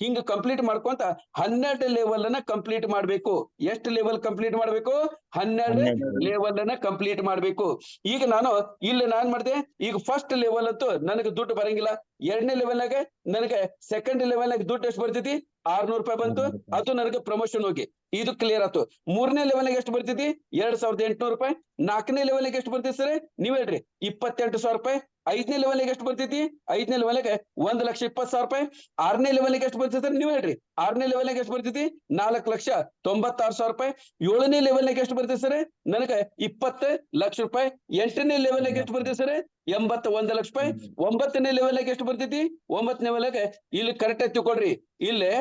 ಹಿಂಗ ಕಂಪ್ಲೀಟ್ ಮಾಡ್ಕೊಂತ 12 ಲೆವೆಲ್ ಅನ್ನ ಕಂಪ್ಲೀಟ್ ಮಾಡ್ಬೇಕು. ಎಷ್ಟು ಲೆವೆಲ್ ಕಂಪ್ಲೀಟ್ ಮಾಡ್ಬೇಕು? 12 ಲೆವೆಲ್ ಅನ್ನ ಕಂಪ್ಲೀಟ್ ಮಾಡ್ಬೇಕು. ಈಗ ನಾನು ಇಲ್ಲಿ ನಾನ್ ಮಾಡಿದೆ, ಈಗ ಫಸ್ಟ್ ಲೆವೆಲ್ ಅಂತೂ ನನಗೆ ದುಡ್ಡು ಬರಂಗಿಲ್ಲ. 2ನೇ ಲೆವೆಲ್ನಾಗ ನನಗೆ ಸೆಕೆಂಡ್ ಲೆವೆಲ್ನಾಗ ದುಡ್ಡು ಎಷ್ಟು ಬರ್ತೈತಿ? 600 ರೂಪಾಯಿ ಬಂತು. ಅದು ನನಗೆ ಪ್ರಮೋಷನ್ ಹೋಗಿ ಇದು ಕ್ಲಿಯರ್ ಆಯ್ತು. 3ನೇ ಲೆವೆಲ್ನಾಗ ಎಷ್ಟು ಬರ್ತೈತಿ? 2,800 ರೂಪಾಯಿ. 4ನೇ ಲೆವೆಲ್ನಾಗ ಎಷ್ಟು ಬರ್ತೈತಿ ಸರ್? ನೀವ್ ಹೇಳ್ರಿ. 28,000 ರೂಪಾಯಿ. 5ನೇ ಲೆವೆಲ್ನಾಗ ಎಷ್ಟು ಬರ್ತೈತಿ? 5ನೇ ಲೆವೆಲ್ನಾಗ 1,20,000 ರೂಪಾಯಿ. 6ನೇ ಲೆವೆಲ್ನಾಗ ಎಷ್ಟು ಬರ್ತೈತಿ ಸರ್? ನೀವ್ ಹೇಳ್ರಿ. 6ನೇ ಲೆವೆಲ್ನಾಗ ಎಷ್ಟು ಬರ್ತೈತಿ? 4,96,000 ರೂಪಾಯಿ. 7ನೇ ಲೆವೆಲ್ನಾಗ ಎಷ್ಟು ಬರ್ತೈತಿ ಸರ್? ನನಗೆ 20 ಲಕ್ಷ ರೂಪಾಯಿ. 8ನೇ ಲೆವೆಲ್ನಾಗ ಎಷ್ಟು ಬರ್ತೈತಿ ಸರ್? 81 ಲಕ್ಷ ರೂಪಾಯಿ. 9ನೇ ಲೆವೆಲ್ನಾಗ ಎಷ್ಟು ಬರ್ತೈತಿ? 9ನೇ ಲೆವೆಲ್ನಾಗ ಇಲ್ಲಿ ಕರೆಕ್ಟ್ ಆಗಿ ತಿಳ್ಕೊಳ್ರಿ. ಇಲ್ಲೇ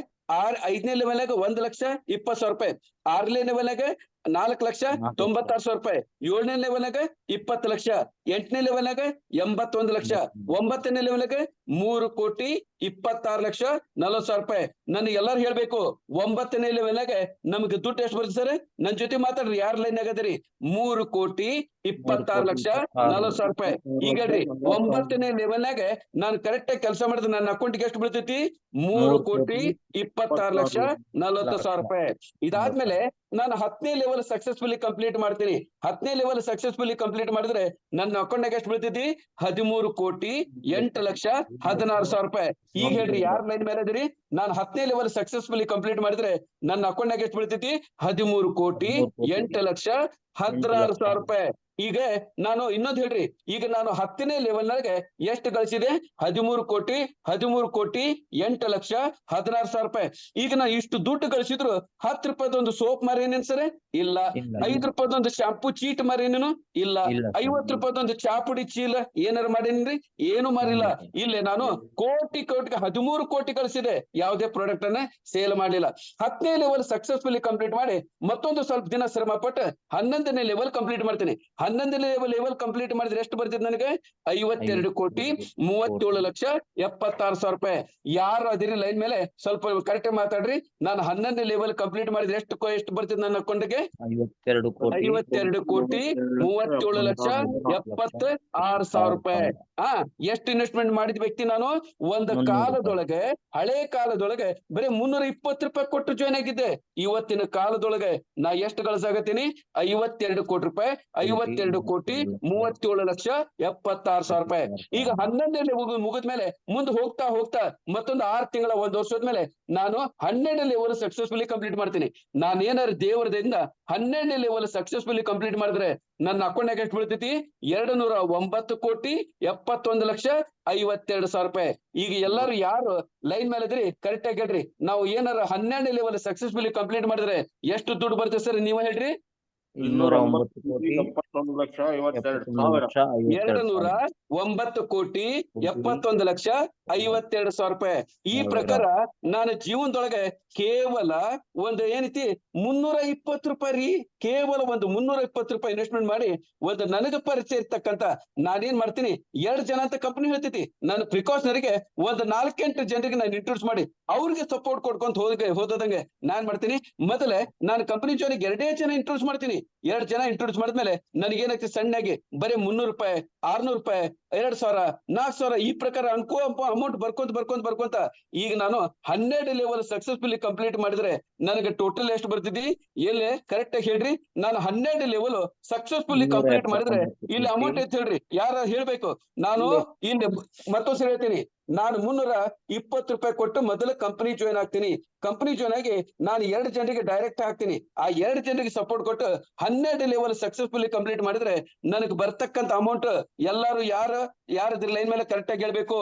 5ನೇ ಲೆವೆಲ್ನಾಗ 1,20,000 ರೂಪಾಯಿ. 6ನೇ ಲೆವೆಲ್ನಾಗ 4,96,000 ರೂಪಾಯಿ. 7ನೇ ಲೆವೆಲ್ನಾಗ 20 ಲಕ್ಷ. 8ನೇ ಲೆವೆಲ್ನಾಗ 81 ಲಕ್ಷ. 9ನೇ ಲೆವೆಲ್ನಾಗ 3,26,40,000 ರೂಪಾಯಿ. ನನಗೆ ಎಲ್ಲಾರು ಹೇಳ್ಬೇಕು, 9ನೇ ಲೆವೆಲ್ನಾಗ ನಮ್ಗೆ ದುಡ್ಡು ಎಷ್ಟು ಬರ್ತದೆ ಸರ್? ನನ್ ಜೊತೆ ಮಾತಾಡ್ರಿ. ಯಾರ ಲೈನ್ ಆಗದ್ರಿ? 3,26,40,000 ರೂಪಾಯಿ. ಈಗ ಹೇಳ್ರಿ, 9ನೇ ಲೆವೆಲ್ನಾಗ ನಾನು ಕರೆಕ್ಟ್ ಆಗಿ ಕೆಲಸ ಮಾಡಿದ್ರೆ ನನ್ನ ಅಕೌಂಟ್ಗೆ ಎಷ್ಟು ಬೀಳ್ತೈತಿ? 3,26,40,000 ರೂಪಾಯಿ. ಇದಾದ್ಮೇಲೆ ನಾನು 10ನೇ ಲೆವೆಲ್ ಸಕ್ಸಸ್ಫುಲಿ ಕಂಪ್ಲೀಟ್ ಮಾಡ್ತೀನಿ. 10ನೇ ಲೆವೆಲ್ ಸಕ್ಸಸ್ಫುಲಿ ಕಂಪ್ಲೀಟ್ ಮಾಡಿದ್ರೆ ನನ್ನ ಅಕೌಂಟ್ನಾಗ ಎಷ್ಟು ಬೀಳ್ತೈತಿ? 13,08,16,000 ರೂಪಾಯಿ. ಈಗ ಹೇಳ್ರಿ, ಯಾರ ಲೈನ್ ಮೇಲೆ ಅದೀರಿ? ನಾನು 10ನೇ ಲೆವೆಲ್ ಸಕ್ಸಸ್ಫುಲಿ ಕಂಪ್ಲೀಟ್ ಮಾಡಿದ್ರೆ ನನ್ನ ಅಕೌಂಟ್ನಾಗ ಎಷ್ಟು ಬೀಳ್ತೈತಿ? 13,08,16,000 ರೂಪಾಯಿ. ಈಗ ನಾನು ಇನ್ನೊಂದು ಹೇಳ್ರಿ, ಈಗ ನಾನು 10ನೇ ಲೆವೆಲ್ನಾಗೆ ಎಷ್ಟು ಗಳಿಸಿದೆ? 13,08,16,000 ರೂಪಾಯಿ. ಈಗ ನಾ ಇಷ್ಟು ದುಡ್ಡು ಗಳಿಸಿದ್ರು 10 ರೂಪಾಯಿದೊಂದು ಸೋಪ್ ಮಾರೇನೇನ್ ಸರ್? ಇಲ್ಲ. 5 ರೂಪಾಯಿದೊಂದು ಶಾಂಪೂ ಚೀಟ್ ಮಾರೇನೇನು? ಇಲ್ಲ. 50 ರೂಪಾಯಿದೊಂದು ಚಾಪುಡಿ ಚೀಲ ಏನಾರ ಮಾಡೇನ್ರಿ? ಏನು ಮಾರಿಲ್ಲ. ಇಲ್ಲೇ ನಾನು ಕೋಟಿಗೆ 13 ಕೋಟಿ ಗಳಿಸಿದೆ. ಯಾವುದೇ ಪ್ರಾಡಕ್ಟ್ ಅನ್ನ ಸೇಲ್ ಮಾಡಲಿಲ್ಲ. 10ನೇ ಲೆವೆಲ್ ಸಕ್ಸಸ್ಫುಲಿ ಕಂಪ್ಲೀಟ್ ಮಾಡಿ ಮತ್ತೊಂದು ಸ್ವಲ್ಪ ದಿನ ಶ್ರಮ ಪಟ್ಟು 11ನೇ ಲೆವೆಲ್ ಕಂಪ್ಲೀಟ್ ಮಾಡ್ತೀನಿ. 11ನೇ ಲೆವೆಲ್ ಕಂಪ್ಲೀಟ್ ಮಾಡಿದ್ರೆ ಎಷ್ಟು ಬರ್ತಿದ್ ನನಗೆ? 52,37,76,000 ರೂಪಾಯಿ. ಯಾರು ಅದಿರಿ ಲೈನ್ ಮೇಲೆ ಸ್ವಲ್ಪ ಕರೆಕ್ಟ್ ಮಾತಾಡ್ರಿ. ನಾನು 11ನೇ ಲೆವೆಲ್ ಕಂಪ್ಲೀಟ್ ಮಾಡಿದ್ರೆ ಎಷ್ಟು ಬರ್ತಿದ್ ನನ್ನ ಅಕೌಂಟ್ಗೆ? 52,37,76,000 ರೂಪಾಯಿ. ಎಷ್ಟು ಇನ್ವೆಸ್ಟ್ಮೆಂಟ್ ಮಾಡಿದ ವ್ಯಕ್ತಿ ನಾನು? ಒಂದು ಕಾಲದೊಳಗೆ, ಹಳೆ ಕಾಲದೊಳಗೆ ಬರೀ 320 ರೂಪಾಯಿ ಕೊಟ್ಟು ಜಾಯ್ನ್ ಆಗಿದ್ದೆ. ಇವತ್ತಿನ ಕಾಲದೊಳಗೆ ನಾ ಎಷ್ಟು ಗಳಿಸಾಗತ್ತೀನಿ? 52 ಕೋಟಿ ರೂಪಾಯಿ. 52,37,76,000 ರೂಪಾಯಿ. ಈಗ 11ನೇ ಲೆವೆಲ್ ಮುಗಿದ್ಮೇಲೆ ಮುಂದೆ ಹೋಗ್ತಾ ಮತ್ತೊಂದು 6 ತಿಂಗಳ 1 ವರ್ಷದ ಮೇಲೆ ನಾನು 12ನೇ ಲೆವೆಲ್ ಸಕ್ಸಸ್ಫುಲಿ ಕಂಪ್ಲೀಟ್ ಮಾಡ್ತೀನಿ. ನಾನು ಏನಾದ್ರು ದೇವರದಿಂದ 12ನೇ ಲೆವೆಲ್ ಸಕ್ಸಸ್ಫುಲಿ ಕಂಪ್ಲೀಟ್ ಮಾಡಿದ್ರೆ ನನ್ನ ಅಕೌಂಟ್ನಾಗ ಎಷ್ಟು ಬೀಳ್ತೈತಿ? 209,71,52,000 ರೂಪಾಯಿ. ಈಗ ಎಲ್ಲರೂ ಯಾರು ಲೈನ್ ಮೇಲೆ ಇದ್ರಿ ಕರೆಕ್ಟ್ ಆಗಿ ಹೇಳ್ರಿ. ನಾವು ಏನಾರ 12ನೇ ಲೆವೆಲ್ ಸಕ್ಸಸ್ಫುಲಿ ಕಂಪ್ಲೀಟ್ ಮಾಡಿದ್ರೆ ಎಷ್ಟು ದುಡ್ಡು ಬರ್ತದೆ ಸರ್? ನೀವ ಹೇಳ್ರಿ. 209,71,52,000. 209,71,52,000 52,000 ರೂಪಾಯಿ. ಈ ಪ್ರಕಾರ ನಾನು ಜೀವನದೊಳಗೆ ಕೇವಲ ಒಂದು ಏನೈತಿ 320 ರೂಪಾಯಿ ರೀ, ಕೇವಲ ಒಂದು 320 ರೂಪಾಯಿ ಇನ್ವೆಸ್ಟ್ಮೆಂಟ್ ಮಾಡಿ ಒಂದು ನನಗ ಪರಿಚಯ ಇರ್ತಕ್ಕಂತ ನಾನೇನ್ ಮಾಡ್ತೀನಿ, 2 ಜನ ಅಂತ ಕಂಪನಿ ಹೇಳ್ತೈತಿ, ನಾನು ಪ್ರಿಕಾಷನರಿಗೆ ಒಂದು 4-8 ಜನರಿಗೆ ನಾನು ಇಂಟ್ರೊಡ್ಯೂಸ್ ಮಾಡಿ ಅವ್ರಿಗೆ ಸಪೋರ್ಟ್ ಕೊಡ್ಕೊಂತ ಹೋದಂಗೆ ನಾನ್ ಮಾಡ್ತೀನಿ. ಮೊದಲೇ ನಾನು ಕಂಪನಿ ಜೊತೆಗೆ 2 ಜನ ಇಂಟ್ರೊಡ್ಯೂಸ್ ಮಾಡ್ತೀನಿ. 2 ಜನ ಇಂಟ್ರೊಡ್ಯೂಸ್ ಮಾಡಿದ್ಮೇಲೆ ನನಗೇನಾಗ್ತದೆ, ಸಣ್ಣಾಗಿ ಬರೀ 300 ರೂಪಾಯಿ, 600 ರೂಪಾಯಿ, 2,000, 4,000 ಈ ಪ್ರಕಾರ ಅಮೌಂಟ್ ಬರ್ಕೊಂತ ಈಗ ನಾನು 12 ಲೆವೆಲ್ ಸಕ್ಸಸ್ಫುಲಿ ಕಂಪ್ಲೀಟ್ ಮಾಡಿದ್ರೆ ನನಗೆ ಟೋಟಲ್ ಎಷ್ಟು ಬರ್ತಿದ್ದಿ, ಎಲ್ಲಿ ಕರೆಕ್ಟ್ ಆಗಿ ಹೇಳ್ರಿ. ನಾನು 12 ಲೆವೆಲ್ ಸಕ್ಸಸ್ಫುಲಿ ಕಂಪ್ಲೀಟ್ ಮಾಡಿದ್ರೆ ಇಲ್ಲಿ ಅಮೌಂಟ್ ಐತ್ ಹೇಳ್ರಿ, ಯಾರ ಹೇಳ್ಬೇಕು. ನಾನು ಇಲ್ಲಿ ಮತ್ತೊಂದ್ಸರಿ ಹೇಳ್ತೀನಿ, ನಾನು 320 ರೂಪಾಯಿ ಕೊಟ್ಟು ಮೊದಲು ಕಂಪನಿ ಜಾಯ್ನ್ ಆಗ್ತೀನಿ. ಕಂಪನಿ ಜಾಯ್ನ್ ಆಗಿ ನಾನು 2 ಜನರಿಗೆ ಡೈರೆಕ್ಟ್ ಹಾಕ್ತೀನಿ. ಆ 2 ಜನರಿಗೆ ಸಪೋರ್ಟ್ ಕೊಟ್ಟು 12 ಲೆವೆಲ್ ಸಕ್ಸಸ್ಫುಲಿ ಕಂಪ್ಲೀಟ್ ಮಾಡಿದ್ರೆ ನನಗೆ ಬರ್ತಕ್ಕಂತ ಅಮೌಂಟ್ ಎಲ್ಲಾರು ಯಾರ ಲೈನ್ ಮೇಲೆ ಕರೆಕ್ಟ್ ಆಗಿ ಹೇಳ್ಬೇಕು,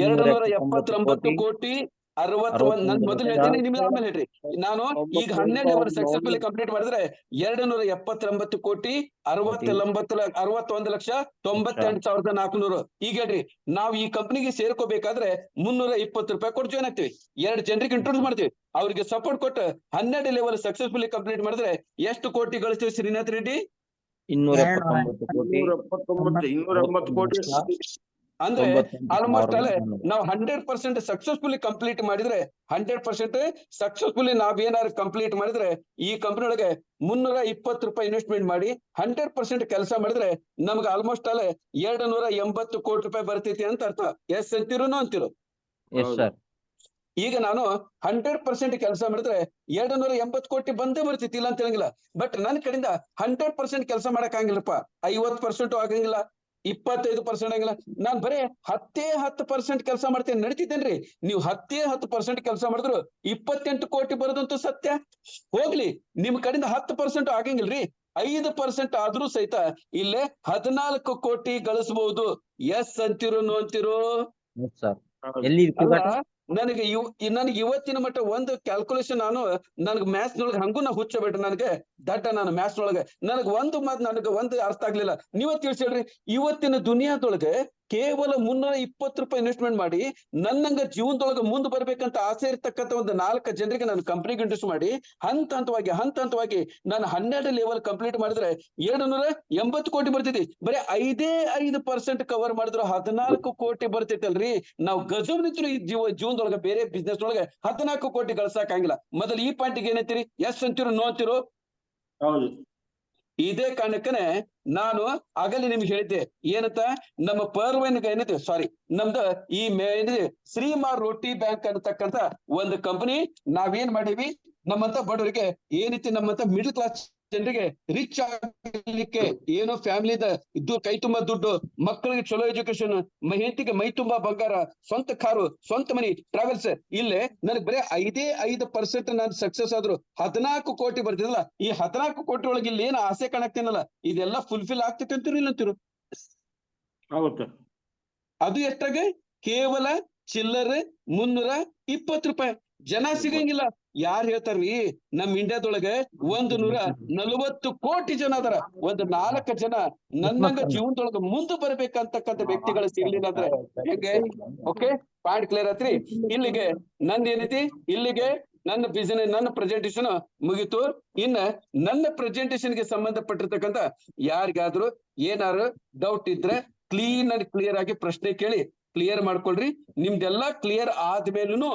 279 ಕೋಟಿ 61. ನನ್ ಮೊದಲು ಹೇಳ್ತೀನಿ, ನಿಮ್ಗೆ ಆಮೇಲೆ ಹೇಳ್ರಿ. ನಾನು ಈಗ 12 ಲೆವೆಲ್ ಸಕ್ಸಸ್ಫುಲಿ ಕಂಪ್ಲೀಟ್ ಮಾಡಿದ್ರೆ 279 ಕೋಟಿ 61,98,400. ಈಗ ಹೇಳ್ರಿ, ನಾವು ಈ ಕಂಪನಿಗೆ ಸೇರ್ಕೋಬೇಕಾದ್ರೆ 320 ರೂಪಾಯಿ ಕೊಟ್ಟು ಜಾಯ್ನ್ ಆಗ್ತೀವಿ. 2 ಜನರಿಗೆ ಇಂಟ್ರೊಡ್ಯೂಸ್ ಮಾಡ್ತೀವಿ, ಅವ್ರಿಗೆ ಸಪೋರ್ಟ್ ಕೊಟ್ಟು 12 ಲೆವೆಲ್ ಸಕ್ಸಸ್ಫುಲಿ ಕಂಪ್ಲೀಟ್ ಮಾಡಿದ್ರೆ ಎಷ್ಟು ಕೋಟಿ ಗಳಿಸ್ತೀವಿ ಶ್ರೀನಾಥ್ ರೆಡ್ಡಿ? 280 ಕೋಟಿ. ಅಂದ್ರೆ ಆಲ್ಮೋಸ್ಟ್ ಅಲ್ಲೇ ನಾವು 100% ಸಕ್ಸಸ್ಫುಲಿ ಕಂಪ್ಲೀಟ್ ಮಾಡಿದ್ರೆ 100% ಸಕ್ಸಸ್ಫುಲಿ ನಾವೇನಾದ್ರು ಕಂಪ್ಲೀಟ್ ಮಾಡಿದ್ರೆ ಈ ಕಂಪನಿ ಒಳಗೆ 320 ರೂಪಾಯಿ ಇನ್ವೆಸ್ಟ್ಮೆಂಟ್ ಮಾಡಿ 100% ಕೆಲಸ ಮಾಡಿದ್ರೆ ನಮ್ಗೆ ಆಲ್ಮೋಸ್ಟ್ ಅಲ್ಲೇ 280 ಕೋಟಿ ರೂಪಾಯಿ ಬರ್ತೈತಿ ಅಂತ ಅರ್ಥ. ಎಸ್ ಅಂತಿರೋ ಅಂತಿರೋ? ಈಗ ನಾನು 100% ಕೆಲಸ ಮಾಡಿದ್ರೆ 280 ಕೋಟಿ ಬಂದೇ ಬರ್ತೈತಿ, ಇಲ್ಲ ಅಂತ ಹೇಳಂಗಿಲ್ಲ. ಬಟ್ ನನ್ನ ಕಡೆಯಿಂದ 100% ಕೆಲಸ ಮಾಡಕ್ ಆಗಿಲ್ಲಪ್ಪ, 50% ಆಗಂಗಿಲ್ಲ, 25% ಆಗಿಲ್ಲ. ನಾನ್ ಬರೇ 10% ಕೆಲಸ ಮಾಡ್ತೇನೆ, ನಡೀತಿದ್ದೇನ್ರಿ. ನೀವು 10% ಕೆಲಸ ಮಾಡಿದ್ರು 28 ಕೋಟಿ ಬರೋದಂತೂ ಸತ್ಯ. ಹೋಗ್ಲಿ, ನಿಮ್ ಕಡೆಯಿಂದ 10% ಆಗಂಗಿಲ್ರಿ, 5% ಆದ್ರೂ ಸಹಿತ ಇಲ್ಲೇ 14 ಕೋಟಿ ಗಳಿಸಬಹುದು. ಎಸ್ ಅಂತಿರೋ ನೋ ಅಂತಿರೋ? ನನಗೆ ಇವತ್ತಿನ ಮಟ್ಟ ಒಂದು ಕ್ಯಾಲ್ಕುಲೇಷನ್ ನನಗೆ ಮ್ಯಾಥ್ಸ್ ನೊಳಗೆ ಹಂಗೂ ನಾ ಹುಚ್ಚಬೇಡ್ರಿ, ನನಗೆ ದಡ್ಡ ನಾನು ಮ್ಯಾಥ್ಸ್ ನೊಳಗೆ. ನನಗೆ ಒಂದು ಮಾತು ನನಗೆ ಒಂದು ಅರ್ಥ ಆಗ್ಲಿಲ್ಲ, ನೀವ ತಿಳಿಸ್ರಿ. ಇವತ್ತಿನ ದುನಿಯಾದೊಳಗೆ ಕೇವಲ 320 ರೂಪಾಯಿ ಇನ್ವೆಸ್ಟ್ಮೆಂಟ್ ಮಾಡಿ ನನ್ನಂಗ ಜೀವನದೊಳಗೆ ಮುಂದೆ ಬರ್ಬೇಕಂತ ಆಸೆ ಇರ್ತಕ್ಕಂಥ ಒಂದು 4 ಜನರಿಗೆ ನಾನು ಕಂಪ್ನಿಗೆ ಇಂಟ್ರೆಸ್ಟ್ ಮಾಡಿ ಹಂತ ಹಂತವಾಗಿ ನಾನು 12 ಲೆವೆಲ್ ಕಂಪ್ಲೀಟ್ ಮಾಡಿದ್ರೆ 280 ಕೋಟಿ ಬರ್ತಿದ್ವಿ. ಬರೀ 5% ಕವರ್ ಮಾಡಿದ್ರು 14 ಕೋಟಿ ಬರ್ತೈತಲ್ರಿ. ನಾವು ಗಜಬ್ ನಿಂತರು ಈ ಜೀವನದೊಳಗೆ ಬೇರೆ ಬಿಸ್ನೆಸ್ ಒಳಗೆ 14 ಕೋಟಿ ಗಳಿಸಕ್ ಆಗಿಲ್ಲ. ಮೊದಲು ಈ ಪಾಯಿಂಟಿಗೆ ಏನಂತೀರಿ, ಎಸ್ ಅಂತಿರೋ ನೋ ಅಂತಿರೋ? ಇದೇ ಕಾರಣಕ್ಕನೆ ನಾನು ಆಗಲಿ ನಿಮ್ಗೆ ಹೇಳಿದ್ದೆ, ಏನಂತ, ನಮ್ಮ ಪರ್ವನ್ಗೆ ಏನಿದೆ, ಸಾರಿ, ನಮ್ದು ಈ ಏನಿದೆ ಶ್ರೀಮಾರ್ ರೋಟಿ ಬ್ಯಾಂಕ್ ಅನ್ನತಕ್ಕಂತ ಒಂದು ಕಂಪನಿ ನಾವೇನ್ ಮಾಡೀವಿ, ನಮ್ಮಂತ ಬಡವರಿಗೆ ಏನೈತಿ, ನಮ್ಮಂತ ಮಿಡಲ್ ಕ್ಲಾಸ್ ಜನರಿಗೆ ರಿಚ್ ಆಗಲಿಕ್ಕೆ ಏನೋ ಫ್ಯಾಮಿಲಿದ ಇದ್ದು ಕೈ ತುಂಬಾ ದುಡ್ಡು, ಮಕ್ಕಳಿಗೆ ಚಲೋ ಎಜುಕೇಶನ್, ಹೆಂಡತಿಗೆ ಮೈ ತುಂಬಾ ಬಂಗಾರ, ಸ್ವಂತ ಕಾರು, ಸ್ವಂತ ಮನಿ, ಟ್ರಾವೆಲ್ಸ್. ಇಲ್ಲೇ ನನಗೆ ಬರೀ 5% ನಾನು ಸಕ್ಸಸ್ ಆದ್ರು 14 ಕೋಟಿ ಬರ್ತಿದಲ್ಲ. ಈ 14 ಕೋಟಿ ಒಳಗೆ ಇಲ್ಲಿ ಏನ್ ಆಸೆ ಕಾಣಕ್ತೇನಲ್ಲ, ಇದೆಲ್ಲ ಫುಲ್ಫಿಲ್ ಆಗ್ತೈತೆ ಅಂತೀರು ಇಲ್ಲ ಅಂತೀರು? ಅದು ಎಷ್ಟಾಗೆ? ಕೇವಲ ಚಿಲ್ಲರೆ 320 ರೂಪಾಯಿ. ಜನ ಸಿಗಂಗಿಲ್ಲ. ಯಾರು ಹೇಳ್ತಾರ್ರಿ, ನಮ್ ಇಂಡಿಯಾದೊಳಗೆ 140 ಕೋಟಿ ಜನ ಅದಾರ. ಒಂದು 4 ಜನ ನನ್ನಂಗ ಜೀವನದೊಳಗೆ ಮುಂದೆ ಬರ್ಬೇಕಂತಕ್ಕಂಥ ವ್ಯಕ್ತಿಗಳು ಸಿಗ್ಲಿಲ್ಲ ಅಂದ್ರೆ ಹೆಂಗೆ? ಓಕೆ, ಪಾಯಿಂಟ್ ಕ್ಲಿಯರ್ ಆತ್ರಿ? ಇಲ್ಲಿಗೆ ನಂದೇನೈತಿ, ಇಲ್ಲಿಗೆ ನನ್ನ ಬಿಸಿನೆಸ್, ನನ್ನ ಪ್ರೆಸೆಂಟೇಶನ್ ಮುಗೀತು. ಇನ್ನ ನನ್ನ ಪ್ರೆಸೆಂಟೇಶನ್ ಗೆ ಸಂಬಂಧಪಟ್ಟಿರ್ತಕ್ಕಂಥ ಯಾರಿಗಾದ್ರೂ ಏನಾರು ಡೌಟ್ ಇದ್ರೆ ಕ್ಲಿಯರ್ ಆಗಿ ಪ್ರಶ್ನೆ ಕೇಳಿ ಕ್ಲಿಯರ್ ಮಾಡ್ಕೊಳ್ರಿ. ನಿಮ್ದೆಲ್ಲಾ ಕ್ಲಿಯರ್ ಆದ್ಮೇಲೂ